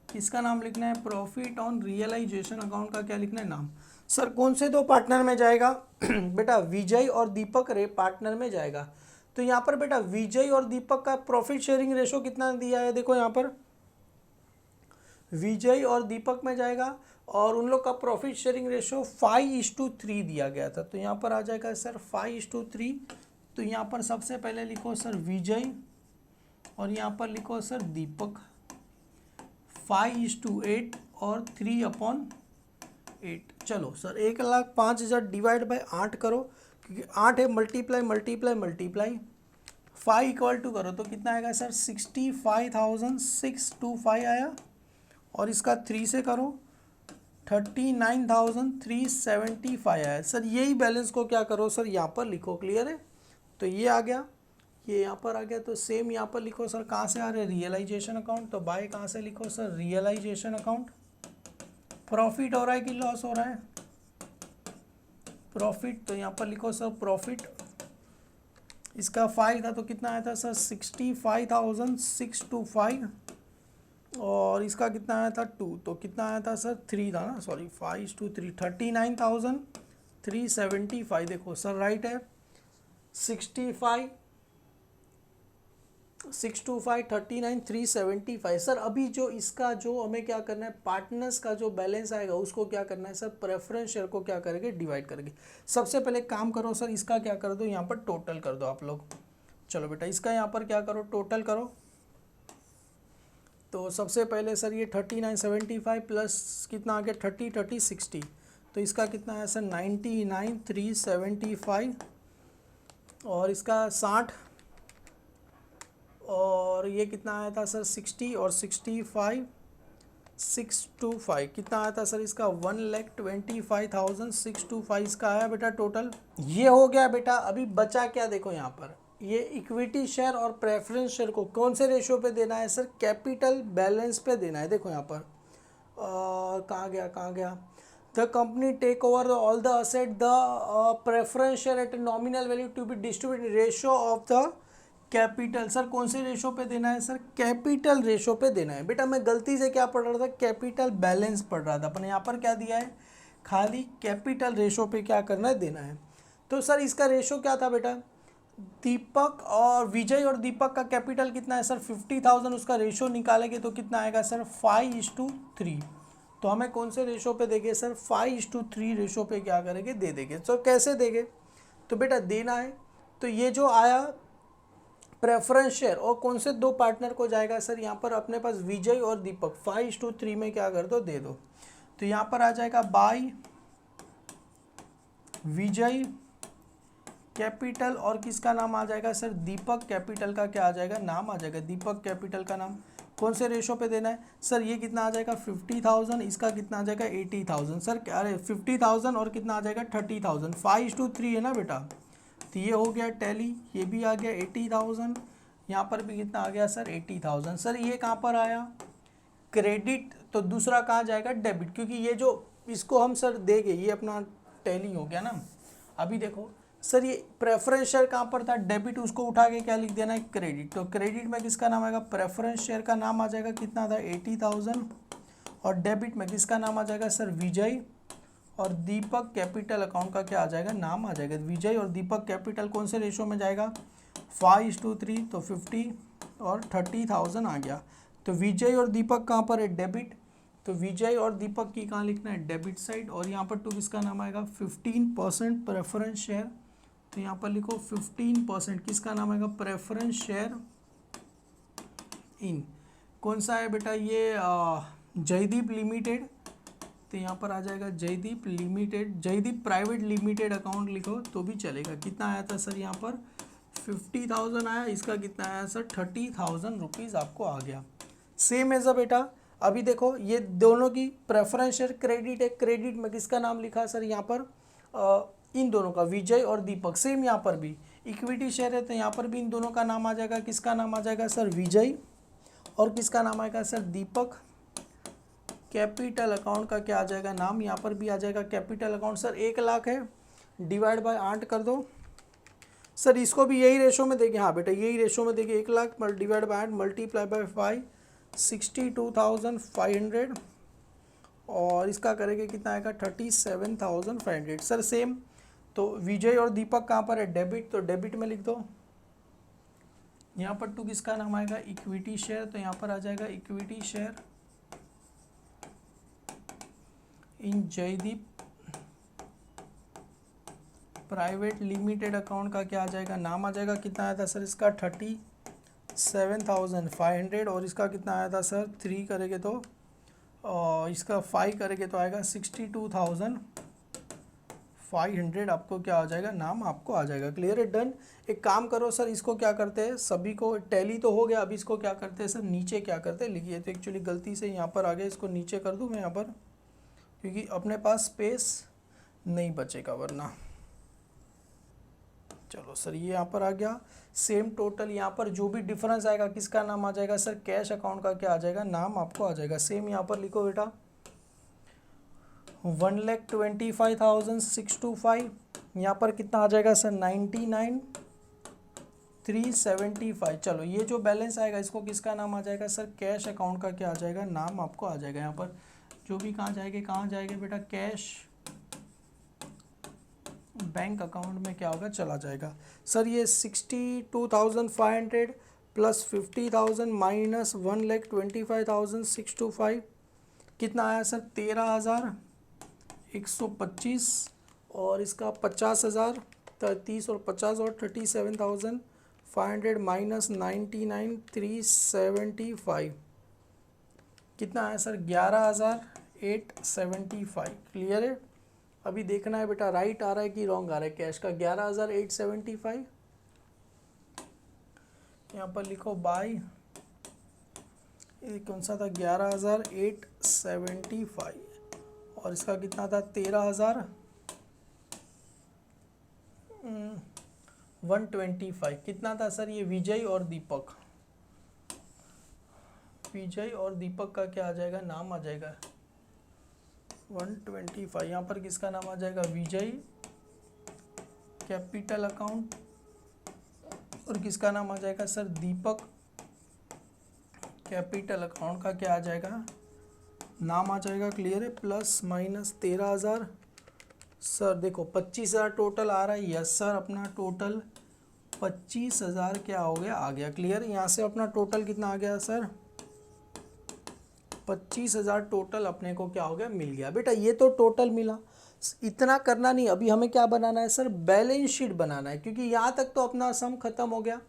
इसका नाम लिखना है प्रॉफिट ऑन रियलाइजेशन अकाउंट का क्या लिखना है नाम। सर कौन से दो पार्टनर में जाएगा बेटा विजय और दीपक रे पार्टनर में जाएगा। तो यहाँ पर बेटा विजय और दीपक का प्रॉफिट शेयरिंग रेशो कितना दिया है देखो यहाँ पर विजय और दीपक में जाएगा और उन लोग का प्रॉफिट शेयरिंग रेशो 5:3 दिया गया था। तो यहाँ पर आ जाएगा सर 5:3। तो यहाँ पर सबसे पहले लिखो सर विजय और यहाँ पर लिखो सर दीपक 5:8 और 3/8। चलो सर 1,05,000 डिवाइड बाय 8 करो क्योंकि 8 है मल्टीप्लाई 5 इक्वल टू करो तो कितना आएगा सर 65,625 आया और इसका 3 से करो 39,375 आया। सर यही बैलेंस को क्या करो सर यहाँ पर लिखो। क्लियर है तो ये आ गया ये यहाँ पर आ गया। तो सेम यहाँ पर लिखो सर कहाँ से आ रहा है रियलाइजेशन अकाउंट। तो बाय कहाँ से लिखो सर रियलाइजेशन अकाउंट। प्रॉफिट हो रहा है कि लॉस हो रहा है प्रॉफिट। तो यहाँ पर लिखो सर प्रॉफिट। इसका 5 था तो कितना आया था सर 65,625 और इसका कितना आया था 2 तो कितना आया था सर 3 था ना सॉरी 5:3 39,375। देखो सर राइट है 6,5 39,375। सर अभी जो इसका जो हमें क्या करना है पार्टनर्स का जो बैलेंस आएगा उसको क्या करना है सर प्रेफरेंस शेयर को क्या करेंगे डिवाइड करेंगे। सबसे पहले काम करो सर इसका क्या कर दो यहाँ पर टोटल कर दो आप लोग। चलो बेटा इसका यहाँ पर क्या करो टोटल करो। तो सबसे पहले सर ये 39,75 प्लस कितना आ गया 30 60 तो इसका कितना है सर 99,375 और इसका 60 और ये कितना आया था सर 60 और 65,625 कितना आया था सर इसका 1,25,625 इसका आया बेटा टोटल। ये हो गया बेटा। अभी बचा क्या देखो यहाँ पर ये इक्विटी शेयर और प्रेफरेंस शेयर को कौन से रेशियो पे देना है सर कैपिटल बैलेंस पे देना है। देखो यहाँ पर कहाँ गया the company take over all the asset the preference share at nominal value to be distributed ratio of the capital. Sir कौन से रेशो पे देना है सर कैपिटल रेशो पे देना है। बेटा मैं गलती से क्या पढ़ रहा था कैपिटल बैलेंस पढ़ रहा था अपन यहाँ पर क्या दिया है खाली कैपिटल रेशो पे क्या करना है देना है। तो सर इसका रेशो क्या था बेटा दीपक और विजय और दीपक का कैपिटल कितना है सर 50,000 उसका रेशो निकालेंगे तो कितना आएगा सर 5:3। तो हमें कौन से रेशो पे देंगे सर 5:3 रेशो पे क्या करेंगे दे देंगे। तो कैसे देंगे तो बेटा देना है तो ये जो आया प्रेफरेंस शेयर और कौन से दो पार्टनर को जाएगा सर यहाँ पर अपने पास विजय और दीपक 5:3 में क्या कर दो दे दो। तो यहाँ पर आ जाएगा बाय विजय कैपिटल और किसका नाम आ जाएगा सर दीपक कैपिटल का क्या आ जाएगा नाम आ जाएगा दीपक कैपिटल का नाम। कौन से रेशो पे देना है सर ये कितना आ जाएगा 50,000 इसका कितना आ जाएगा 80,000 सर अरे 50,000 और कितना आ जाएगा 30,000 5:3 है ना बेटा। तो ये हो गया टैली ये भी आ गया 80,000 यहाँ पर भी कितना आ गया सर 80,000। सर ये कहाँ पर आया क्रेडिट तो दूसरा कहाँ जाएगा डेबिट क्योंकि ये जो इसको हम सर देंगे ये अपना टैली हो गया ना। अभी देखो सर ये प्रेफरेंस शेयर कहाँ पर था डेबिट उसको उठा के क्या लिख देना है क्रेडिट। तो क्रेडिट में किसका नाम आएगा प्रेफरेंस शेयर का नाम आ जाएगा कितना था 80,000 और डेबिट में किसका नाम आ जाएगा सर विजय और दीपक कैपिटल अकाउंट का क्या आ जाएगा नाम आ जाएगा। विजय और दीपक कैपिटल कौन से रेशो में जाएगा 5:3 तो 50 और 30,000 आ गया। तो विजय और दीपक कहाँ पर है डेबिट तो विजय और दीपक की कहाँ लिखना है डेबिट साइड और यहाँ पर टू किसका नाम आएगा 15% प्रेफरेंस शेयर। तो यहाँ पर लिखो 15% किसका नाम आएगा प्रेफरेंस शेयर इन कौन सा है बेटा ये जयदीप लिमिटेड तो यहाँ पर आ जाएगा Jaydeep limited, Jaydeep private limited account लिखो तो भी चलेगा। कितना आया था सर यहाँ पर 50,000 आया, इसका कितना आया सर 30,000 रुपीज़ आपको आ गया। सेम एज अ बेटा अभी देखो ये दोनों की प्रेफरेंस शेयर क्रेडिट है, क्रेडिट में किसका नाम लिखा है सर यहाँ पर इन दोनों का, विजय और दीपक। सेम यहाँ पर भी इक्विटी शेयर है तो यहाँ पर भी इन दोनों का नाम आ जाएगा, किसका नाम आ जाएगा सर विजय, और किसका नाम आएगा सर दीपक। कैपिटल अकाउंट का क्या आ जाएगा नाम, यहाँ पर भी आ जाएगा कैपिटल अकाउंट। सर 1 लाख है, डिवाइड बाय 8 कर दो सर, इसको भी यही रेशो में देंगे। हाँ बेटा यही रेशो में देंगे, 1 lakh divide by 8 multiply by 5 62,500 और इसका करेंगे कितना आएगा 37,500। सर सेम तो विजय और दीपक कहाँ पर है, डेबिट, तो डेबिट में लिख दो। यहाँ पर टू किसका नाम आएगा इक्विटी शेयर, तो यहाँ पर आ जाएगा equity share in Jaydeep private limited account का क्या आ जाएगा नाम आ जाएगा, कितना आया था सर इसका 37,500 और इसका कितना आया था सर 3 करेंगे तो इसका 5 करेंगे तो आएगा 62,500 आपको क्या आ जाएगा नाम आपको आ जाएगा। क्लियर है, डन। एक काम करो सर, इसको क्या करते हैं सभी को, टैली तो हो गया, अभी इसको क्या करते हैं सर नीचे क्या करते हैं लिखिए। तो एक्चुअली गलती से यहाँ पर आ गया, इसको नीचे कर दूँ मैं यहाँ पर, क्योंकि अपने पास स्पेस नहीं बचेगा वरना। चलो सर ये यहाँ पर आ गया सेम टोटल, यहाँ पर जो भी डिफरेंस आएगा किसका नाम आ जाएगा सर कैश अकाउंट का क्या आ जाएगा नाम आपको आ जाएगा। सेम यहाँ पर लिखो बेटा 1,25,625, यहाँ पर कितना आ जाएगा सर 99,375। चलो ये जो बैलेंस आएगा इसको किसका नाम आ जाएगा सर कैश अकाउंट का क्या आ जाएगा नाम आपको आ जाएगा। यहाँ पर जो भी कहाँ जाएंगे बेटा कैश बैंक अकाउंट में क्या होगा चला जाएगा। सर ये 62,500 प्लस 50,000 माइनस 1,25,625 कितना आया सर 13,125 और इसका 50,000 30 और 50 और 37,500 माइनस 99,375 कितना आया सर 11,875। क्लियर है, अभी देखना है बेटा राइट आ रहा है कि रॉन्ग आ रहा है। कैश का 11,875, यहाँ पर लिखो बाय, ये कौन सा था 11,875 और इसका कितना था 13,125 कितना था सर ये विजय और दीपक, विजय और दीपक का क्या आ जाएगा नाम आ जाएगा 125। यहाँ पर किसका नाम आ जाएगा विजय कैपिटल अकाउंट और किसका नाम आ जाएगा सर दीपक कैपिटल अकाउंट का क्या आ जाएगा नाम आ जाएगा। क्लियर है, प्लस माइनस 13,000 सर देखो 25,000 टोटल आ रहा है। यस सर अपना टोटल 25,000 क्या हो गया आ गया। क्लियर, यहाँ से अपना टोटल कितना आ गया सर 25,000 टोटल अपने को क्या हो गया मिल गया। बेटा ये तो टोटल मिला, इतना करना नहीं, अभी हमें क्या बनाना है सर बैलेंस शीट बनाना है, क्योंकि यहाँ तक तो अपना सम खत्म हो गया।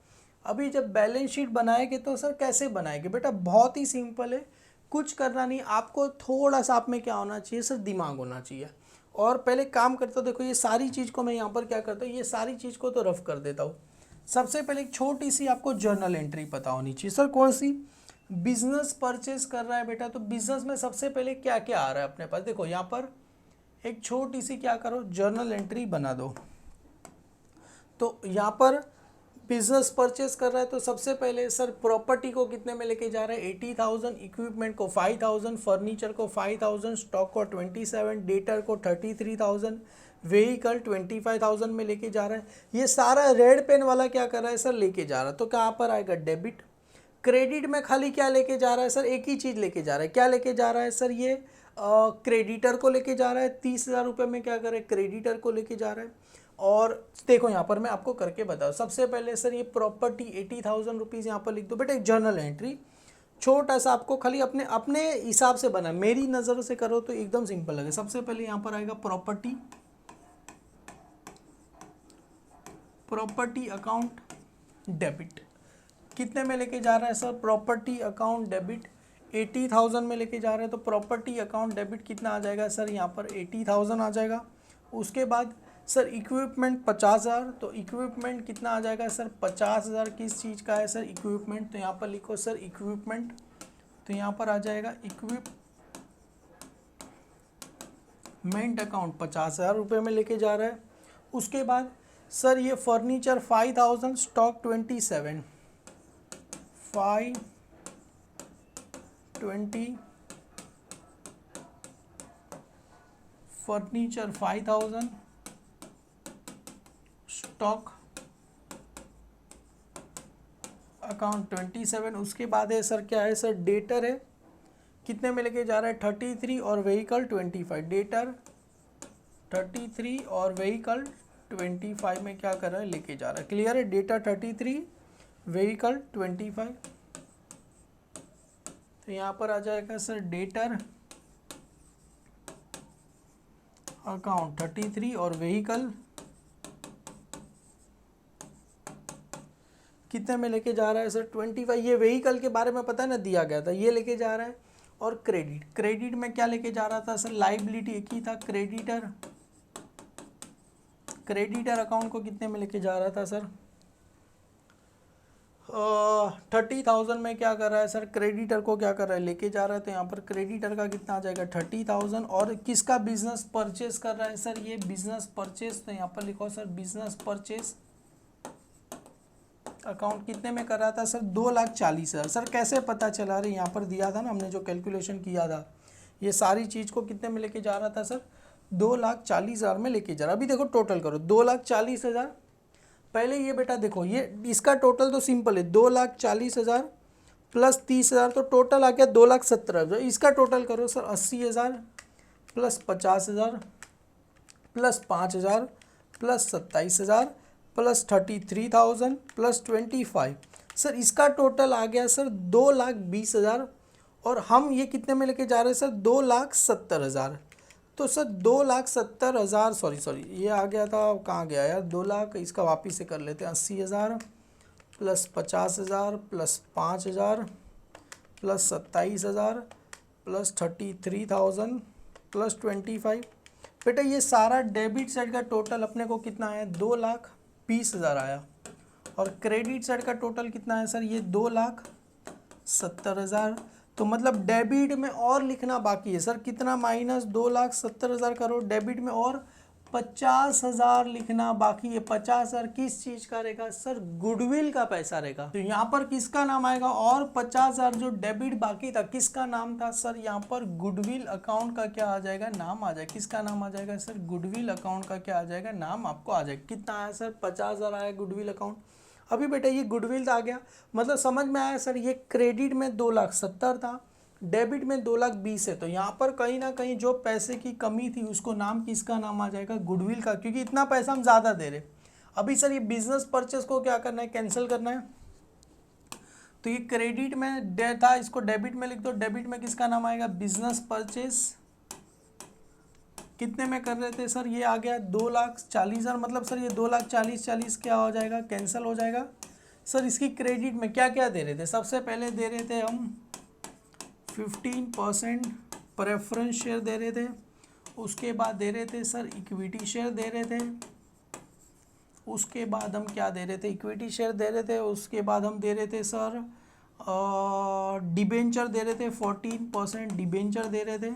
अभी जब बैलेंस शीट बनाएंगे तो सर कैसे बनाएंगे बेटा, बहुत ही सिंपल है, कुछ करना नहीं, आपको थोड़ा सा आप में क्या होना चाहिए सर दिमाग होना चाहिए। और पहले काम करता हूँ, देखो ये सारी चीज़ को मैं यहाँ पर क्या करता हूँ, ये सारी चीज़ को तो रफ कर देता हूँ। सबसे पहले एक छोटी सी आपको जर्नल एंट्री पता होनी चाहिए। सर कौन सी, बिजनेस परचेस कर रहा है बेटा, तो बिजनेस में सबसे पहले क्या क्या आ रहा है अपने पास, देखो यहाँ पर एक छोटी सी क्या करो जर्नल एंट्री बना दो। तो यहाँ पर बिजनेस परचेस कर रहा है तो सबसे पहले सर प्रॉपर्टी को कितने में लेके जा रहा है 80,000, इक्विपमेंट को 5,000, फर्नीचर को 5,000, स्टॉक को 27, डेटर को 33,000, व्हीकल 25,000 में लेके जा रहा है। ये सारा रेड पेन वाला क्या कर रहा है सर लेके जा रहा है, तो कहाँ पर आएगा डेबिट। क्रेडिट में खाली क्या लेके जा रहा है सर, एक ही चीज़ लेके जा रहा है, क्या लेके जा रहा है सर ये क्रेडिटर को लेके जा रहा है। 30,000 रुपये में क्या कर रहा है क्रेडिटर को लेके जा रहा है। और देखो यहाँ पर मैं आपको करके बताऊँ, सबसे पहले सर ये प्रॉपर्टी 80,000 रुपीज़ यहाँ पर लिख दो बेटा, एक जर्नल एंट्री छोटा सा आपको खाली अपने अपने हिसाब से बना, मेरी नज़र से करो तो एकदम सिंपल लगे। सबसे पहले यहाँ पर आएगा प्रॉपर्टी अकाउंट डेबिट, कितने में लेके जा रहा है सर प्रॉपर्टी अकाउंट डेबिट 80,000 में लेके जा रहे हैं तो प्रॉपर्टी अकाउंट डेबिट कितना आ जाएगा सर, यहाँ पर 80,000 आ जाएगा। उसके बाद सर इक्विपमेंट 50,000, तो इक्विपमेंट कितना आ जाएगा सर, 50,000 किस चीज़ का है सर, इक्विपमेंट। तो यहाँ पर लिखो सर इक्विपमेंट, तो यहाँ पर आ जाएगा इक्विपमेंट अकाउंट 50,000 रुपये में लेके जा रहा है। उसके बाद सर ये furniture 5,000, stock 27, 520, furniture 5,000, stock account 27। उसके बाद है सर क्या है सर, डेटर है, कितने में लेके जा रहा है 33 और व्हीकल 25, डेटर 33 और व्हीकल 25 में क्या कर रहा है, लेके जा रहा है। क्लियर है, डेटा 33, व्हीकल 25। तो यहाँ पर आ जाएगा सर डेटर अकाउंट 33 और व्हीकल कितने में लेके जा रहा है सर 25। ये व्हीकल के बारे में पता है ना, दिया गया था, ये लेके जा रहा है। और क्रेडिट में क्या लेके जा रहा था सर, लाइबिलिटी एक ही था, क्रेडिटर अकाउंट को कितने में लेके जा रहा था सर, 30,000 में क्या कर रहा है सर, क्रेडिटर को क्या कर रहा है, लेके जा रहा है। तो यहाँ पर क्रेडिटर का कितना आ जाएगा 30,000। और किसका बिजनेस परचेस कर रहा है सर, ये बिजनेस परचेस, तो यहाँ पर लिखो सर बिजनेस परचेस अकाउंट कितने में कर रहा था सर, 2,40,000। सर कैसे पता चला, रही यहाँ पर दिया था ना हमने जो कैलकुलेशन किया था, ये सारी चीज़ को कितने में लेके जा रहा था सर, 2,40,000 में लेके जा रहा। अभी देखो टोटल करो 2,40,000, पहले ये बेटा देखो, ये इसका टोटल तो सिंपल है, 2,40,000 प्लस 30,000 तो टोटल आ गया 2,70,000। इसका टोटल करो sir, 80,000 plus 50,000 plus 5,000 plus 27,000 plus 33,000 plus 25। Sir इसका टोटल आ गया सर 2,20,000। और हम ये कितने में लेके जा रहे हैं सर, 2,70,000। तो सर 2,70,000, सॉरी ये आ गया था, कहाँ गया यार 2 लाख, इसका वापिस से कर लेते हैं, 80,000 plus 50,000 plus 5,000 plus 27,000 plus 33,000 plus 25। बेटा ये सारा डेबिट साइड का टोटल अपने को कितना है, 2,20,000 आया। और क्रेडिट साइड का टोटल कितना है सर, ये 2,70,000। तो मतलब डेबिट में और लिखना बाकी है सर, कितना, माइनस 2,70,000 करो, डेबिट में और 50,000 लिखना बाकी है। 50,000 किस चीज़ का रहेगा सर, गुडविल का पैसा रहेगा। तो यहाँ पर किसका नाम आएगा, और 50,000 जो डेबिट बाकी था किसका नाम था सर, यहाँ पर गुडविल अकाउंट का क्या आ जाएगा, नाम आ जाएगा। किसका नाम आ जाएगा सर, गुडविल अकाउंट का क्या आ जाएगा, नाम आपको आ जाएगा। कितना आया सर, 50,000 आया गुडविल अकाउंट। अभी बेटा ये गुडविल आ गया, मतलब समझ में आया सर, ये क्रेडिट में 2,70,000 था, डेबिट में 2,20,000 है। तो यहाँ पर कहीं ना कहीं जो पैसे की कमी थी उसको नाम किसका नाम आ जाएगा, गुडविल का, क्योंकि इतना पैसा हम ज़्यादा दे रहे। अभी सर ये बिजनेस परचेस को क्या करना है, कैंसिल करना है। तो ये क्रेडिट में था, इसको डेबिट में लिख दो, डेबिट में किसका नाम आएगा, बिजनेस परचेस। कितने में कर रहे थे सर, ये आ गया 2,40,000, मतलब सर ये 2,40,40 क्या हो जाएगा, कैंसिल हो जाएगा। सर इसकी क्रेडिट में क्या क्या दे रहे थे, सबसे पहले दे रहे थे हम 15% प्रेफरेंस शेयर दे रहे थे। उसके बाद दे रहे थे सर इक्विटी शेयर दे रहे थे। उसके बाद हम क्या दे रहे थे, इक्विटी शेयर दे रहे थे। उसके बाद हम दे रहे थे सर डिबेंचर दे रहे थे, 14% डिबेंचर दे रहे थे।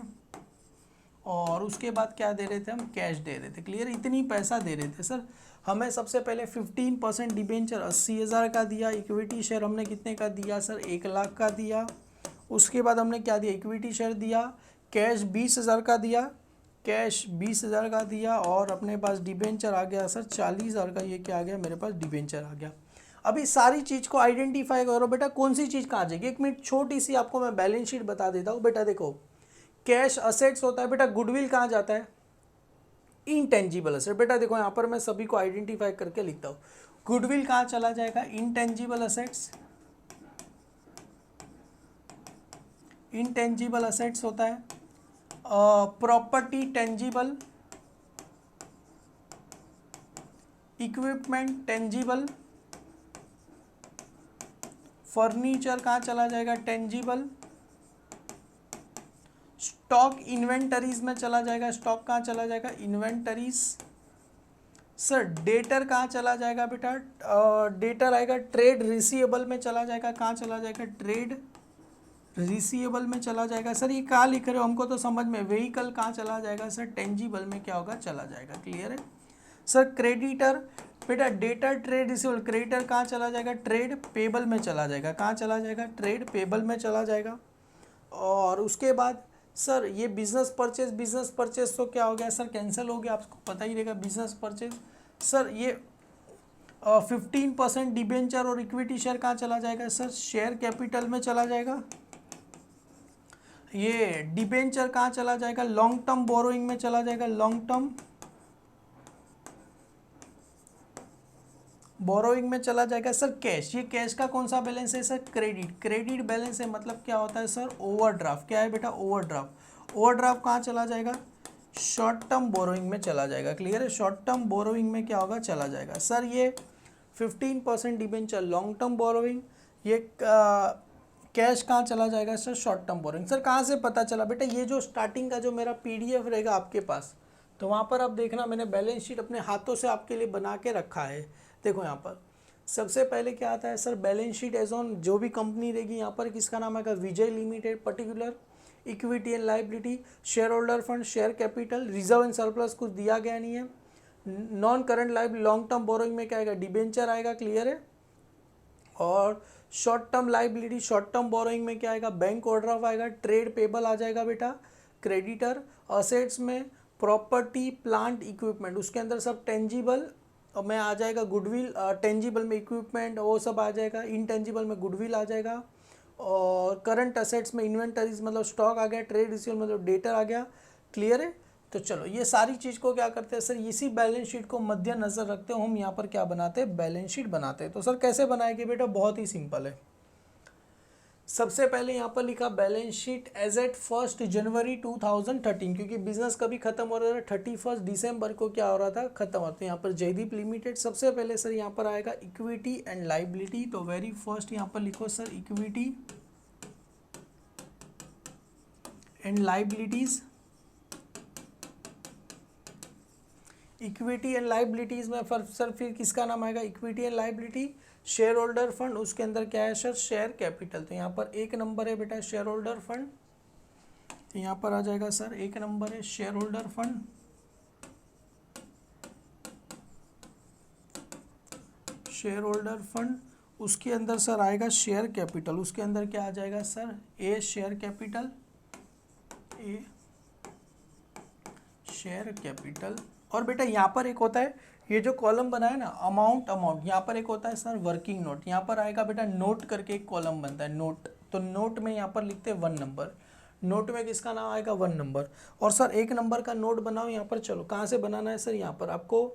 और उसके बाद क्या दे रहे थे, हम कैश दे रहे थे। क्लियर, इतनी पैसा दे रहे थे सर। हमें सबसे पहले 15% डिबेंचर 80,000 का दिया, इक्विटी शेयर हमने कितने का दिया सर, 1,00,000 का दिया। उसके बाद हमने क्या दिया, इक्विटी शेयर दिया, कैश 20,000 का दिया, कैश 20,000 का दिया। और अपने पास डिबेंचर आ गया सर 40,000 का, ये क्या आ गया मेरे पास, डिबेंचर आ गया। अभी सारी चीज़ को आइडेंटिफाई करो बेटा, कौन सी चीज़ कहाँ जाएगी। 1 मिनट छोटी सी आपको मैं बैलेंस शीट बता देता हूँ। बेटा देखो, कैश असेट्स होता है बेटा, गुडविल कहाँ जाता है, इनटेंजिबल असेट। बेटा देखो यहाँ पर मैं सभी को आइडेंटिफाई करके लिखता हूँ। गुडविल कहाँ चला जाएगा, इनटेंजिबल असेट्स। इनटेंजिबल असेट्स होता है। Property tangible, equipment tangible, furniture कहाँ चला जाएगा, टेंजिबल। स्टॉक इन्वेंटरीज में चला जाएगा, स्टॉक कहाँ चला जाएगा, इन्वेंटरीज। सर डेटर कहाँ चला जाएगा बेटा, डेटर आएगा ट्रेड रिसीवेबल में चला जाएगा, कहाँ चला जाएगा, ट्रेड रिसीवेबल में चला जाएगा। सर ये कहाँ लिख रहे हो, हमको तो समझ में, व्हीकल कहाँ चला जाएगा, सर टेंजिबल में क्या होगा, चला जाएगा। क्लियर है सर। क्रेडिटर बेटा डेटर ट्रेड रिसीवेबल, क्रेडिटर कहाँ चला जाएगा, ट्रेड पेबल में चला जाएगा, कहाँ चला जाएगा, ट्रेड पेबल में चला जाएगा। और उसके बाद सर ये बिजनेस परचेज तो क्या हो गया सर, कैंसिल हो गया, आपको पता ही रहेगा बिजनेस परचेज। सर ये 15% डिबेंचर और इक्विटी शेयर कहाँ चला जाएगा, सर शेयर कैपिटल में चला जाएगा। ये डिबेंचर कहाँ चला जाएगा, लॉन्ग टर्म बोरोइंग में चला जाएगा, लॉन्ग टर्म बोरोइंग में चला जाएगा। सर कैश, ये कैश का कौन सा बैलेंस है, सर क्रेडिट, क्रेडिट बैलेंस है, मतलब क्या होता है सर, ओवरड्राफ्ट। क्या है बेटा, ओवरड्राफ्ट। ओवरड्राफ्ट कहाँ चला जाएगा, शॉर्ट टर्म बोरोइंग में चला जाएगा। क्लियर है, शॉर्ट टर्म बोरोइंग में क्या होगा, चला जाएगा। सर ये 15% डिबेंचर लॉन्ग टर्म बोरोइंग, ये कैश कहाँ चला जाएगा, sir short term borrowing. Sir कहाँ से पता चला बेटा, ये जो स्टार्टिंग का जो मेरा PDF रहेगा आपके पास, तो वहाँ पर आप देखना मैंने बैलेंस शीट अपने हाथों से आपके लिए बना के रखा है। देखो यहाँ पर सबसे पहले क्या आता है sir, balance sheet as on जो भी कंपनी रहेगी, यहाँ पर किसका नाम आएगा, Vijay limited, particular, equity and liability, shareholder fund, share capital, reserve and surplus कुछ दिया गया नहीं है। Non current liability, long term borrowing में क्या आएगा, डिबेंचर आएगा। क्लियर है। और short term liability, short term borrowing में क्या आएगा, बैंक ओवरड्राफ्ट आएगा, ट्रेड पेबल आ जाएगा बेटा, क्रेडिटर। असेट्स में प्रॉपर्टी प्लांट इक्विपमेंट, उसके अंदर सब टेंजिबल में आ जाएगा, गुडविल, टेंजिबल में इक्विपमेंट वो सब आ जाएगा, इनटेंजिबल में गुडविल आ जाएगा। और करंट असेट्स में इन्वेंटरीज मतलब स्टॉक आ गया, ट्रेड रिसीवेबल मतलब डेटर आ गया। क्लियर है। तो चलो ये सारी चीज़ को क्या करते हैं सर, इसी बैलेंस शीट को मद्देनजर रखते हो हम यहाँ पर क्या बनाते हैं, बैलेंस शीट बनाते हैं। तो सर कैसे बनाएंगे बेटा, बहुत ही सिंपल है। सबसे पहले यहाँ पर लिखा बैलेंस शीट एज एट 1 जनवरी 2013, क्योंकि बिजनेस कभी खत्म हो रहा था, 31 दिसंबर को क्या हो रहा था, खत्म होता है। यहाँ पर जयदीप लिमिटेड। सबसे पहले सर यहाँ पर आएगा इक्विटी एंड लाइबिलिटी, तो वेरी फर्स्ट यहाँ पर लिखो sir equity and liabilities. Equity and liabilities में सर फिर किसका नाम आएगा, equity and liability, shareholder fund, उसके अंदर क्या है सर, शेयर कैपिटल। तो यहाँ पर 1 नंबर है बेटा शेयर होल्डर फंड, तो यहाँ पर आ जाएगा सर 1 नंबर है share holder fund. Share holder fund, उसके अंदर सर आएगा शेयर कैपिटल, उसके अंदर क्या आ जाएगा सर, ए शेयर कैपिटल, ए शेयर कैपिटल। और बेटा यहाँ पर एक होता है, ये जो कॉलम बना है ना, अमाउंट, यहाँ पर एक होता है सर वर्किंग नोट, यहाँ पर आएगा बेटा नोट करके एक कॉलम बनता है, नोट। तो नोट में यहाँ पर लिखते हैं 1 नंबर, नोट में किसका नाम आएगा, 1 नंबर। और सर 1 नंबर का नोट बनाओ यहाँ पर। चलो कहाँ से बनाना है सर, यहाँ पर आपको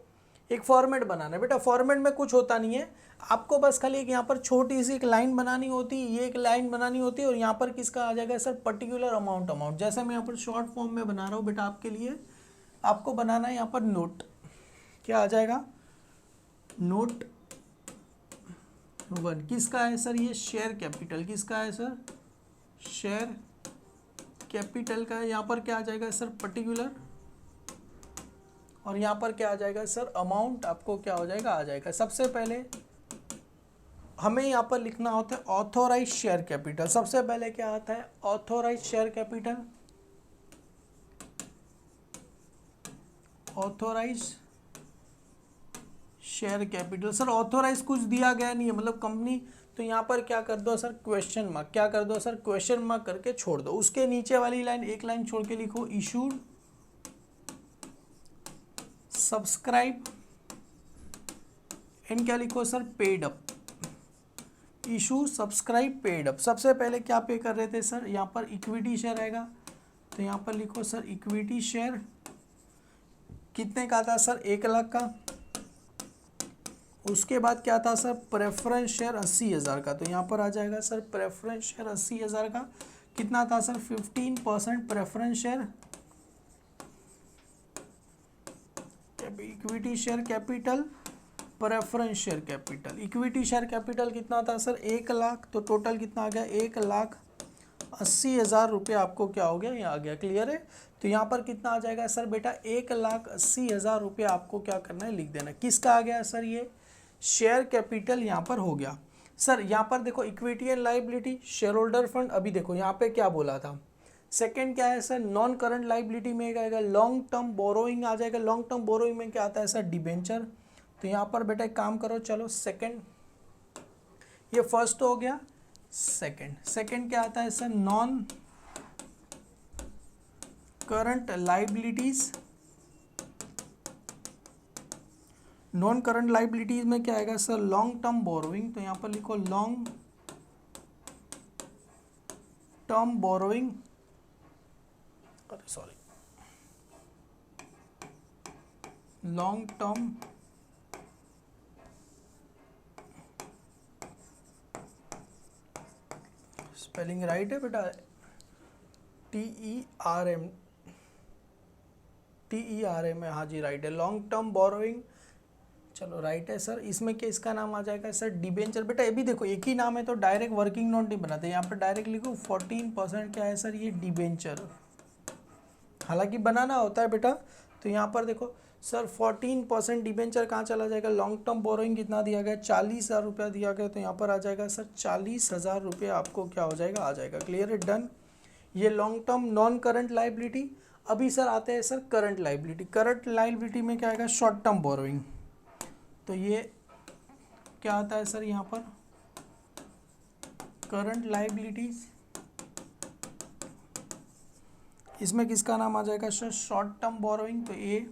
एक फॉर्मेट बनाना है बेटा। फॉर्मेट में कुछ होता नहीं है, आपको बस खाली एक यहाँ पर छोटी सी एक लाइन बनानी होती है, ये एक लाइन बनानी होती है, और यहाँ पर किसका आ जाएगा सर, पर्टिकुलर अमाउंट। जैसे मैं यहाँ पर शॉर्ट फॉर्म में बना रहा हूँ बेटा आपके लिए, आपको बनाना है यहाँ पर नोट, क्या आ जाएगा, नोट 1 किसका है सर, ये शेयर कैपिटल, किसका है सर, शेयर कैपिटल का है। यहाँ पर क्या आ जाएगा सर, पर्टिकुलर, और यहाँ पर क्या आ जाएगा सर, अमाउंट आपको क्या हो जाएगा, आ जाएगा। सबसे पहले हमें यहाँ पर लिखना होता है ऑथोराइज शेयर कैपिटल। सबसे पहले क्या आता है, authorise share capital, authorise share capital. Sir authorise कुछ दिया गया नहीं है, मतलब कंपनी, तो यहाँ पर क्या कर दो सर, क्वेश्चन मार्क, क्या कर दो सर, क्वेश्चन मार्क करके छोड़ दो। उसके नीचे वाली लाइन एक लाइन छोड़ के लिखो इशूड सब्सक्राइब एंड क्या लिखो sir, paid up, issue subscribe paid up. सबसे पहले क्या पे कर रहे थे सर, यहाँ पर इक्विटी शेयर आएगा, तो यहाँ पर लिखो सर इक्विटी शेयर, कितने का था सर, 1 लाख का। उसके बाद क्या था सर, प्रेफरेंस शेयर 80,000 का, तो यहाँ पर आ जाएगा सर प्रेफरेंस शेयर 80,000 का। कितना था sir, 15% preference share, equity share capital, preference share capital. Equity share capital कितना था सर, 1 लाख, तो टोटल कितना आ गया, 1,80,000 80,000 रुपये आपको क्या हो गया, ये आ गया। क्लियर है। तो यहाँ पर कितना आ जाएगा सर बेटा, 1,80,000 रुपये आपको क्या करना है, लिख देना। किसका आ गया सर, ये शेयर कैपिटल यहाँ पर हो गया। सर यहाँ पर देखो equity and liability, shareholder fund, अभी देखो यहाँ पे क्या बोला था। सेकंड क्या है सर, नॉन करंट लाइबिलिटी में क्या आएगा, लॉन्ग टर्म बोरोइंग आ जाएगा। लॉन्ग टर्म बोरोइंग में क्या आता है सर, डिबेंचर। तो यहाँ पर बेटा एक काम करो, चलो सेकंड, ये फर्स्ट हो गया। सेकंड क्या आता है sir, non current liabilities. Non current liabilities में क्या आएगा सर, लॉन्ग टर्म बोरोइंग। तो यहाँ पर लिखो long term borrowing, sorry, long term spelling right है बेटा, TERM, TERM है, हाँ जी राइट है, लॉन्ग टर्म बोरोइंग। चलो राइट है सर। इसमें क्या इसका नाम आ जाएगा सर, डिबेंचर। बेटा ये भी देखो एक ही नाम है तो डायरेक्ट वर्किंग नोट नहीं बनाते, यहाँ पर डायरेक्ट लिखो 14% क्या है सर, ये डिबेंचर। हालांकि बनाना होता है बेटा। तो यहाँ पर देखो सर 14% डिबेंचर कहाँ चला जाएगा, लॉन्ग टर्म बोरोइंग कितना दिया गया, 40,000 रुपया दिया गया। तो यहाँ पर आ जाएगा सर 40,000 रुपये आपको क्या हो जाएगा, आ जाएगा। क्लियर है, डन। ये long term non current liability. अभी सर आते हैं sir current liability. Current liability में क्या आएगा, शॉर्ट टर्म बोरोइंग। तो ये क्या आता है सर, यहाँ पर करंट लाइबिलिटीज, इसमें किसका नाम आ जाएगा सर, शॉर्ट टर्म बोरोइंग। तो ये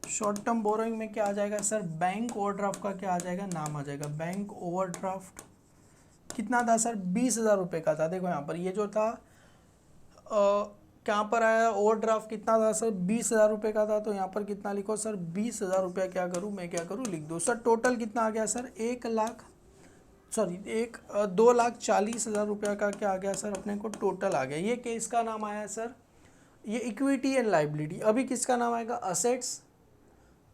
शॉर्ट टर्म बोरोइंग में क्या आ जाएगा सर, बैंक ओवरड्राफ्ट का क्या आ जाएगा, नाम आ जाएगा, बैंक ओवरड्राफ्ट। कितना था सर, 20,000 रुपये का था। देखो यहाँ पर ये जो था कहाँ पर आया, ओवरड्राफ्ट कितना था सर, 20,000 रुपये का था। तो यहाँ पर कितना लिखो सर, 20,000 रुपया क्या करूँ मैं, क्या करूँ, लिख दो सर। टोटल कितना आ गया सर, 2,40,000 रुपया का क्या आ गया सर, अपने को टोटल आ गया। ये केस का नाम आया सर, ये इक्विटी एंड लाइबिलिटी। अभी किसका नाम आएगा, असेट्स।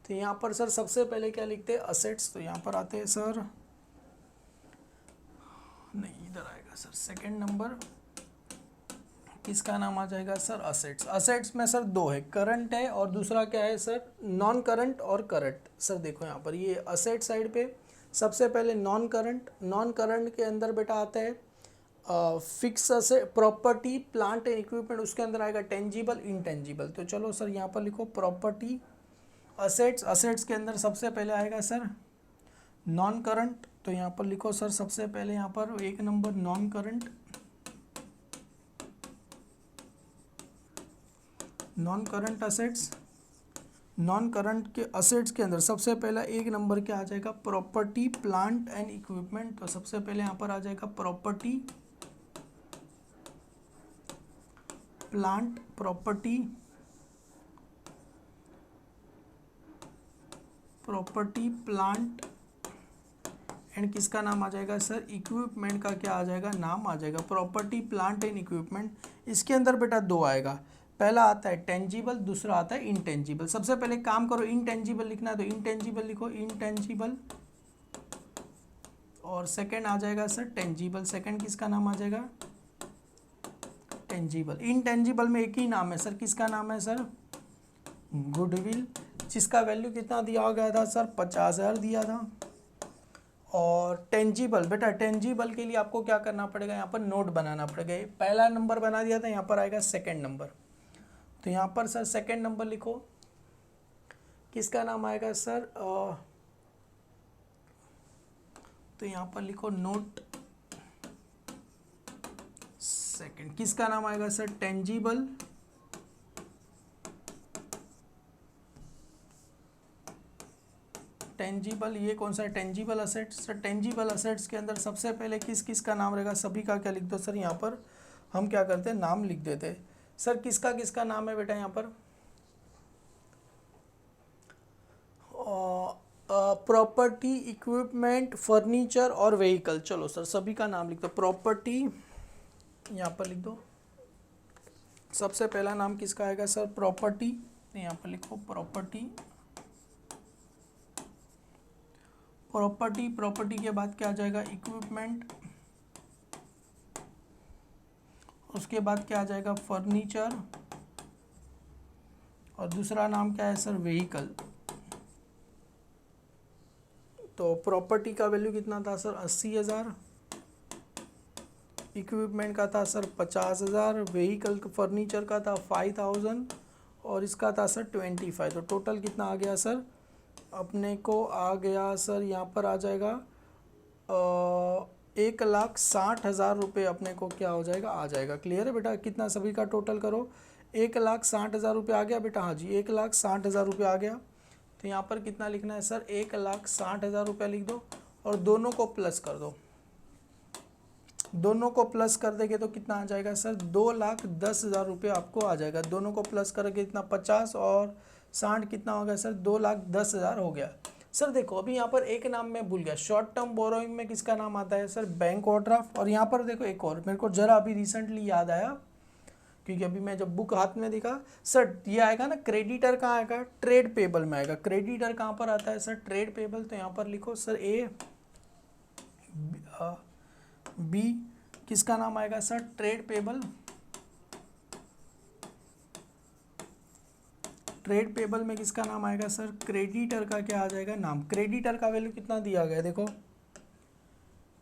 तो यहाँ पर सर सबसे पहले क्या लिखते हैं, असेट्स। तो यहाँ पर आते हैं सर, नहीं इधर आएगा सर, सेकंड नंबर किसका नाम आ जाएगा सर, असेट्स। असेट्स में सर दो है, करंट है और दूसरा क्या है सर, नॉन करंट और करंट। सर देखो यहाँ पर ये असेट साइड पे सबसे पहले नॉन करंट। नॉन करंट के अंदर बेटा आता है fix asset, property, plant and equipment. उसके अंदर आएगा टेंजिबल, इनटेंजिबल। तो चलो सर यहाँ पर लिखो प्रॉपर्टी, असेट्स। असेट्स के अंदर सबसे पहले आएगा सर नॉन करंट। तो यहाँ पर लिखो सर सबसे पहले यहाँ पर एक number non current. Non current assets, non current के असेट्स के अंदर सबसे पहला एक नंबर क्या आ जाएगा, प्रॉपर्टी, प्लांट एंड इक्विपमेंट। तो सबसे पहले यहाँ पर आ जाएगा property, plant, property, plant and किसका नाम आ जाएगा सर, इक्विपमेंट का क्या आ जाएगा, नाम आ जाएगा। प्रॉपर्टी, प्लांट एंड इक्विपमेंट, इसके अंदर बेटा दो आएगा। पहला आता है टेंजिबल, दूसरा आता है इनटेंजिबल। सबसे पहले काम करो, इनटेंजिबल लिखना है तो इनटेंजिबल लिखो, इनटेंजिबल। और सेकंड आ जाएगा सर टेंजिबल। सेकंड किसका नाम आ जाएगा, टेंजिबल। इनटेंजिबल में एक ही नाम है सर, किसका नाम है सर, गुडविल, जिसका वैल्यू कितना दिया गया था सर, 50,000 दिया था। और टेंजिबल, बेटा टेंजिबल के लिए आपको क्या करना पड़ेगा, यहाँ पर नोट बनाना पड़ेगा। पहला नंबर बना दिया था, यहाँ पर आएगा सेकंड नंबर। तो यहाँ पर सर सेकंड नंबर लिखो, किसका नाम आएगा सर, तो यहाँ पर लिखो नोट सेकंड, किसका नाम आएगा सर, टेंजिबल। टेंजिबल, ये कौन सा है, tangible assets. Sir tangible assets के अंदर सबसे पहले किस किस का नाम रहेगा, सभी का क्या लिख दो सर, यहाँ पर हम क्या करते हैं, नाम लिख देते हैं। सर किसका किसका नाम है बेटा यहाँ पर, प्रॉपर्टी, इक्विपमेंट, फर्नीचर और व्हीकल। चलो सर सभी का नाम लिख दो। प्रॉपर्टी यहाँ पर लिख दो, सबसे पहला नाम किसका आएगा सर, प्रॉपर्टी। यहाँ पर लिखो प्रॉपर्टी, प्रॉपर्टी के बाद क्या आ जाएगा, इक्विपमेंट, उसके बाद क्या आ जाएगा, फर्नीचर, और दूसरा नाम क्या है सर, व्हीकल। तो प्रॉपर्टी का वैल्यू कितना था सर, 80,000, इक्विपमेंट का था सर 50,000, व्हीकल फर्नीचर का था 5,000, और इसका था सर 25। तो टोटल कितना आ गया सर, अपने को आ गया सर, यहाँ पर आ जाएगा 1,60,000 रुपये अपने को क्या हो जाएगा, आ जाएगा। क्लियर है बेटा, कितना सभी का टोटल करो, 1,60,000 रुपये आ गया बेटा, हाँ जी 1,60,000 रुपये आ गया। तो यहाँ पर कितना लिखना है सर, 1,60,000 रुपये लिख दो और दोनों को प्लस कर दो। दोनों को प्लस कर देंगे तो कितना आ जाएगा सर, 2,10,000 रुपये आपको आ जाएगा। दोनों को प्लस करके कितना, 50 और 60 कितना हो गया सर, 2,10,000 हो गया। सर देखो अभी यहाँ पर एक नाम मैं भूल गया, शॉर्ट टर्म बोरोइंग में किसका नाम आता है सर, बैंक ओवरड्राफ्ट। और यहाँ पर देखो एक और मेरे को जरा अभी रिसेंटली याद आया, क्योंकि अभी मैं जब बुक हाथ में देखा सर, ये आएगा ना क्रेडिटर कहाँ आएगा, ट्रेड पेबल में आएगा। क्रेडिटर कहाँ पर आता है सर, ट्रेड पेबल। तो यहाँ पर लिखो सर ए बी, किसका नाम आएगा sir, trade payable. Trade payable में किसका नाम आएगा सर, क्रेडिटर का क्या आ जाएगा नाम। क्रेडिटर का वैल्यू कितना दिया गया है, देखो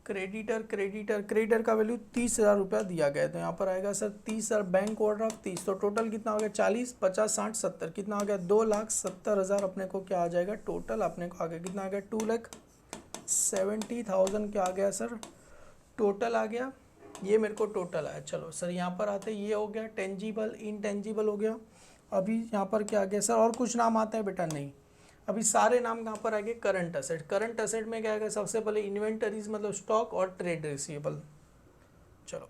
क्रेडिटर का वैल्यू 30,000 रुपया दिया गया है। तो यहाँ पर आएगा सर 30,000, बैंक ओवरड्राफ्ट 30, तो टोटल कितना हो गया, 40, 50, 60, 70, कितना हो गया, 2,70,000 अपने को क्या आ जाएगा, टोटल अपने को आ गया कितना आ गया, 2,70,000 क्या आ गया सर, टोटल आ गया। ये मेरे को टोटल आया। चलो सर यहाँ पर आते, ये हो गया टेंजिबल, इनटेंजिबल हो गया। अभी यहाँ पर क्या आ गया सर, और कुछ नाम आता है बेटा, नहीं अभी सारे नाम कहाँ पर आ गए, करंट असेट। करंट असेट में क्या आएगा, सबसे पहले इन्वेंटरीज मतलब स्टॉक और ट्रेड रिसीवेबल। चलो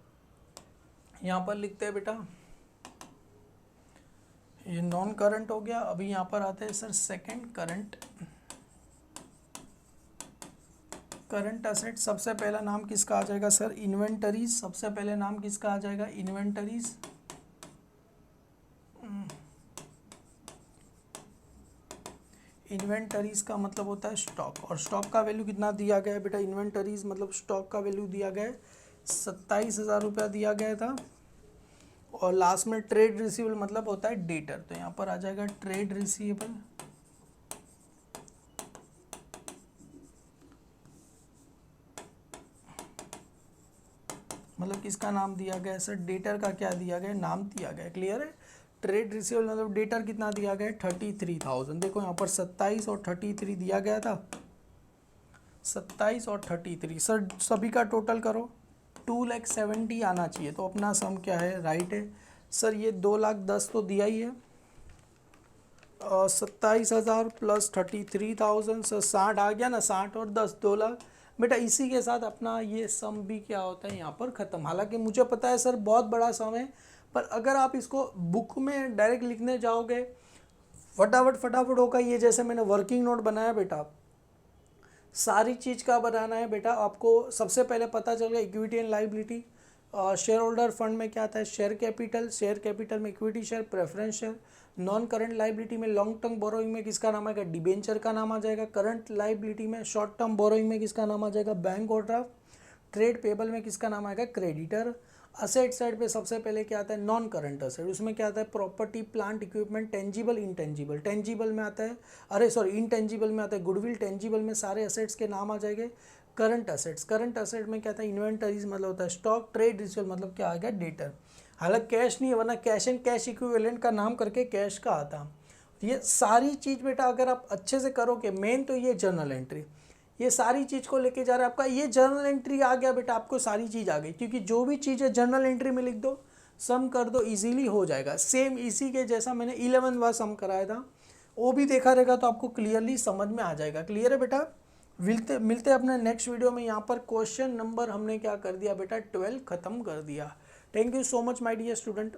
यहाँ पर लिखते हैं बेटा, ये नॉन करंट हो गया। अभी यहाँ पर आते हैं सर सेकंड करंट असेट। सबसे पहला नाम किसका आ जाएगा सर, इन्वेंटरीज। सबसे पहले नाम किसका आ जाएगा, इन्वेंटरीज। इन्वेंटरीज का मतलब होता है स्टॉक, और स्टॉक का वैल्यू कितना दिया गया है बेटा, इन्वेंटरीज मतलब स्टॉक का वैल्यू दिया गया है 27,000 रुपया दिया गया था। और लास्ट में ट्रेड रिसीवेबल मतलब होता है डेटर। तो यहाँ पर आ जाएगा ट्रेड रिसीवेबल, मतलब किसका नाम दिया गया है सर, डेटर का क्या दिया गया है, नाम दिया गया है। क्लियर है, ट्रेड रिसीवेबल मतलब डेटर कितना दिया गया है, 33,000। देखो यहाँ पर 27 और 33 दिया गया था, 27 और 33 सर सभी का टोटल करो, 2,70,000 आना चाहिए। तो अपना सम क्या है, राइट है सर। ये 2,10,000 तो दिया ही है, 27,000 प्लस 33,000 सर 60 आ गया ना, 60 और 10 2,00,000 बेटा। इसी के साथ अपना ये सम भी क्या होता है यहाँ पर ख़त्म। हालांकि मुझे पता है सर बहुत बड़ा सम है, पर अगर आप इसको बुक में डायरेक्ट लिखने जाओगे फटाफट होगा। ये जैसे मैंने वर्किंग नोट बनाया बेटा, सारी चीज़ का बनाना है बेटा आपको। सबसे पहले पता चल गया equity and liability. Shareholder fund में क्या आता है, शेयर कैपिटल में equity share, preference share. Non current liability में लॉन्ग टर्म बोरोइंग में किसका नाम आएगा, डिबेंचर का नाम आ जाएगा। करंट लाइबिलिटी में शॉर्ट टर्म बोरोइंग में किसका नाम आ जाएगा, बैंक ओवरड्राफ्ट। ट्रेड पेबल में किसका नाम आएगा, क्रेडिटर। असेट साइड पे सबसे पहले क्या आता है, नॉन करंट असेट। उसमें क्या आता है, property plant equipment, tangible intangible. Tangible में आता है, इनटेंजिबल में आता है गुडविल। टेंजिबल में सारे असेट्स के नाम आ जाएंगे। करंट असेट में क्या था, इन्वेंटरीज मतलब होता है स्टॉक। ट्रेड रिसीवेबल मतलब क्या आ गया, डेटर। हालांकि कैश नहीं है, वरना कैश एंड कैश इक्विवेलेंट का नाम करके कैश का आता। ये सारी चीज़ बेटा अगर आप अच्छे से करोगे, मेन तो ये जर्नल एंट्री, ये सारी चीज़ को लेके जा रहा है आपका। ये जर्नल एंट्री आ गया बेटा, आपको सारी चीज़ आ गई, क्योंकि जो भी चीज़ है जर्नल एंट्री में लिख दो, सम कर दो, इजीली हो जाएगा। सेम इसी के जैसा मैंने 11वां सम कराया था, वो भी देखा रहेगा तो आपको क्लियरली समझ में आ जाएगा। क्लियर है बेटा, मिलते अपने नेक्स्ट वीडियो में। यहाँ पर क्वेश्चन नंबर हमने क्या कर दिया बेटा, 12 खत्म कर दिया। Thank you so much my dear student.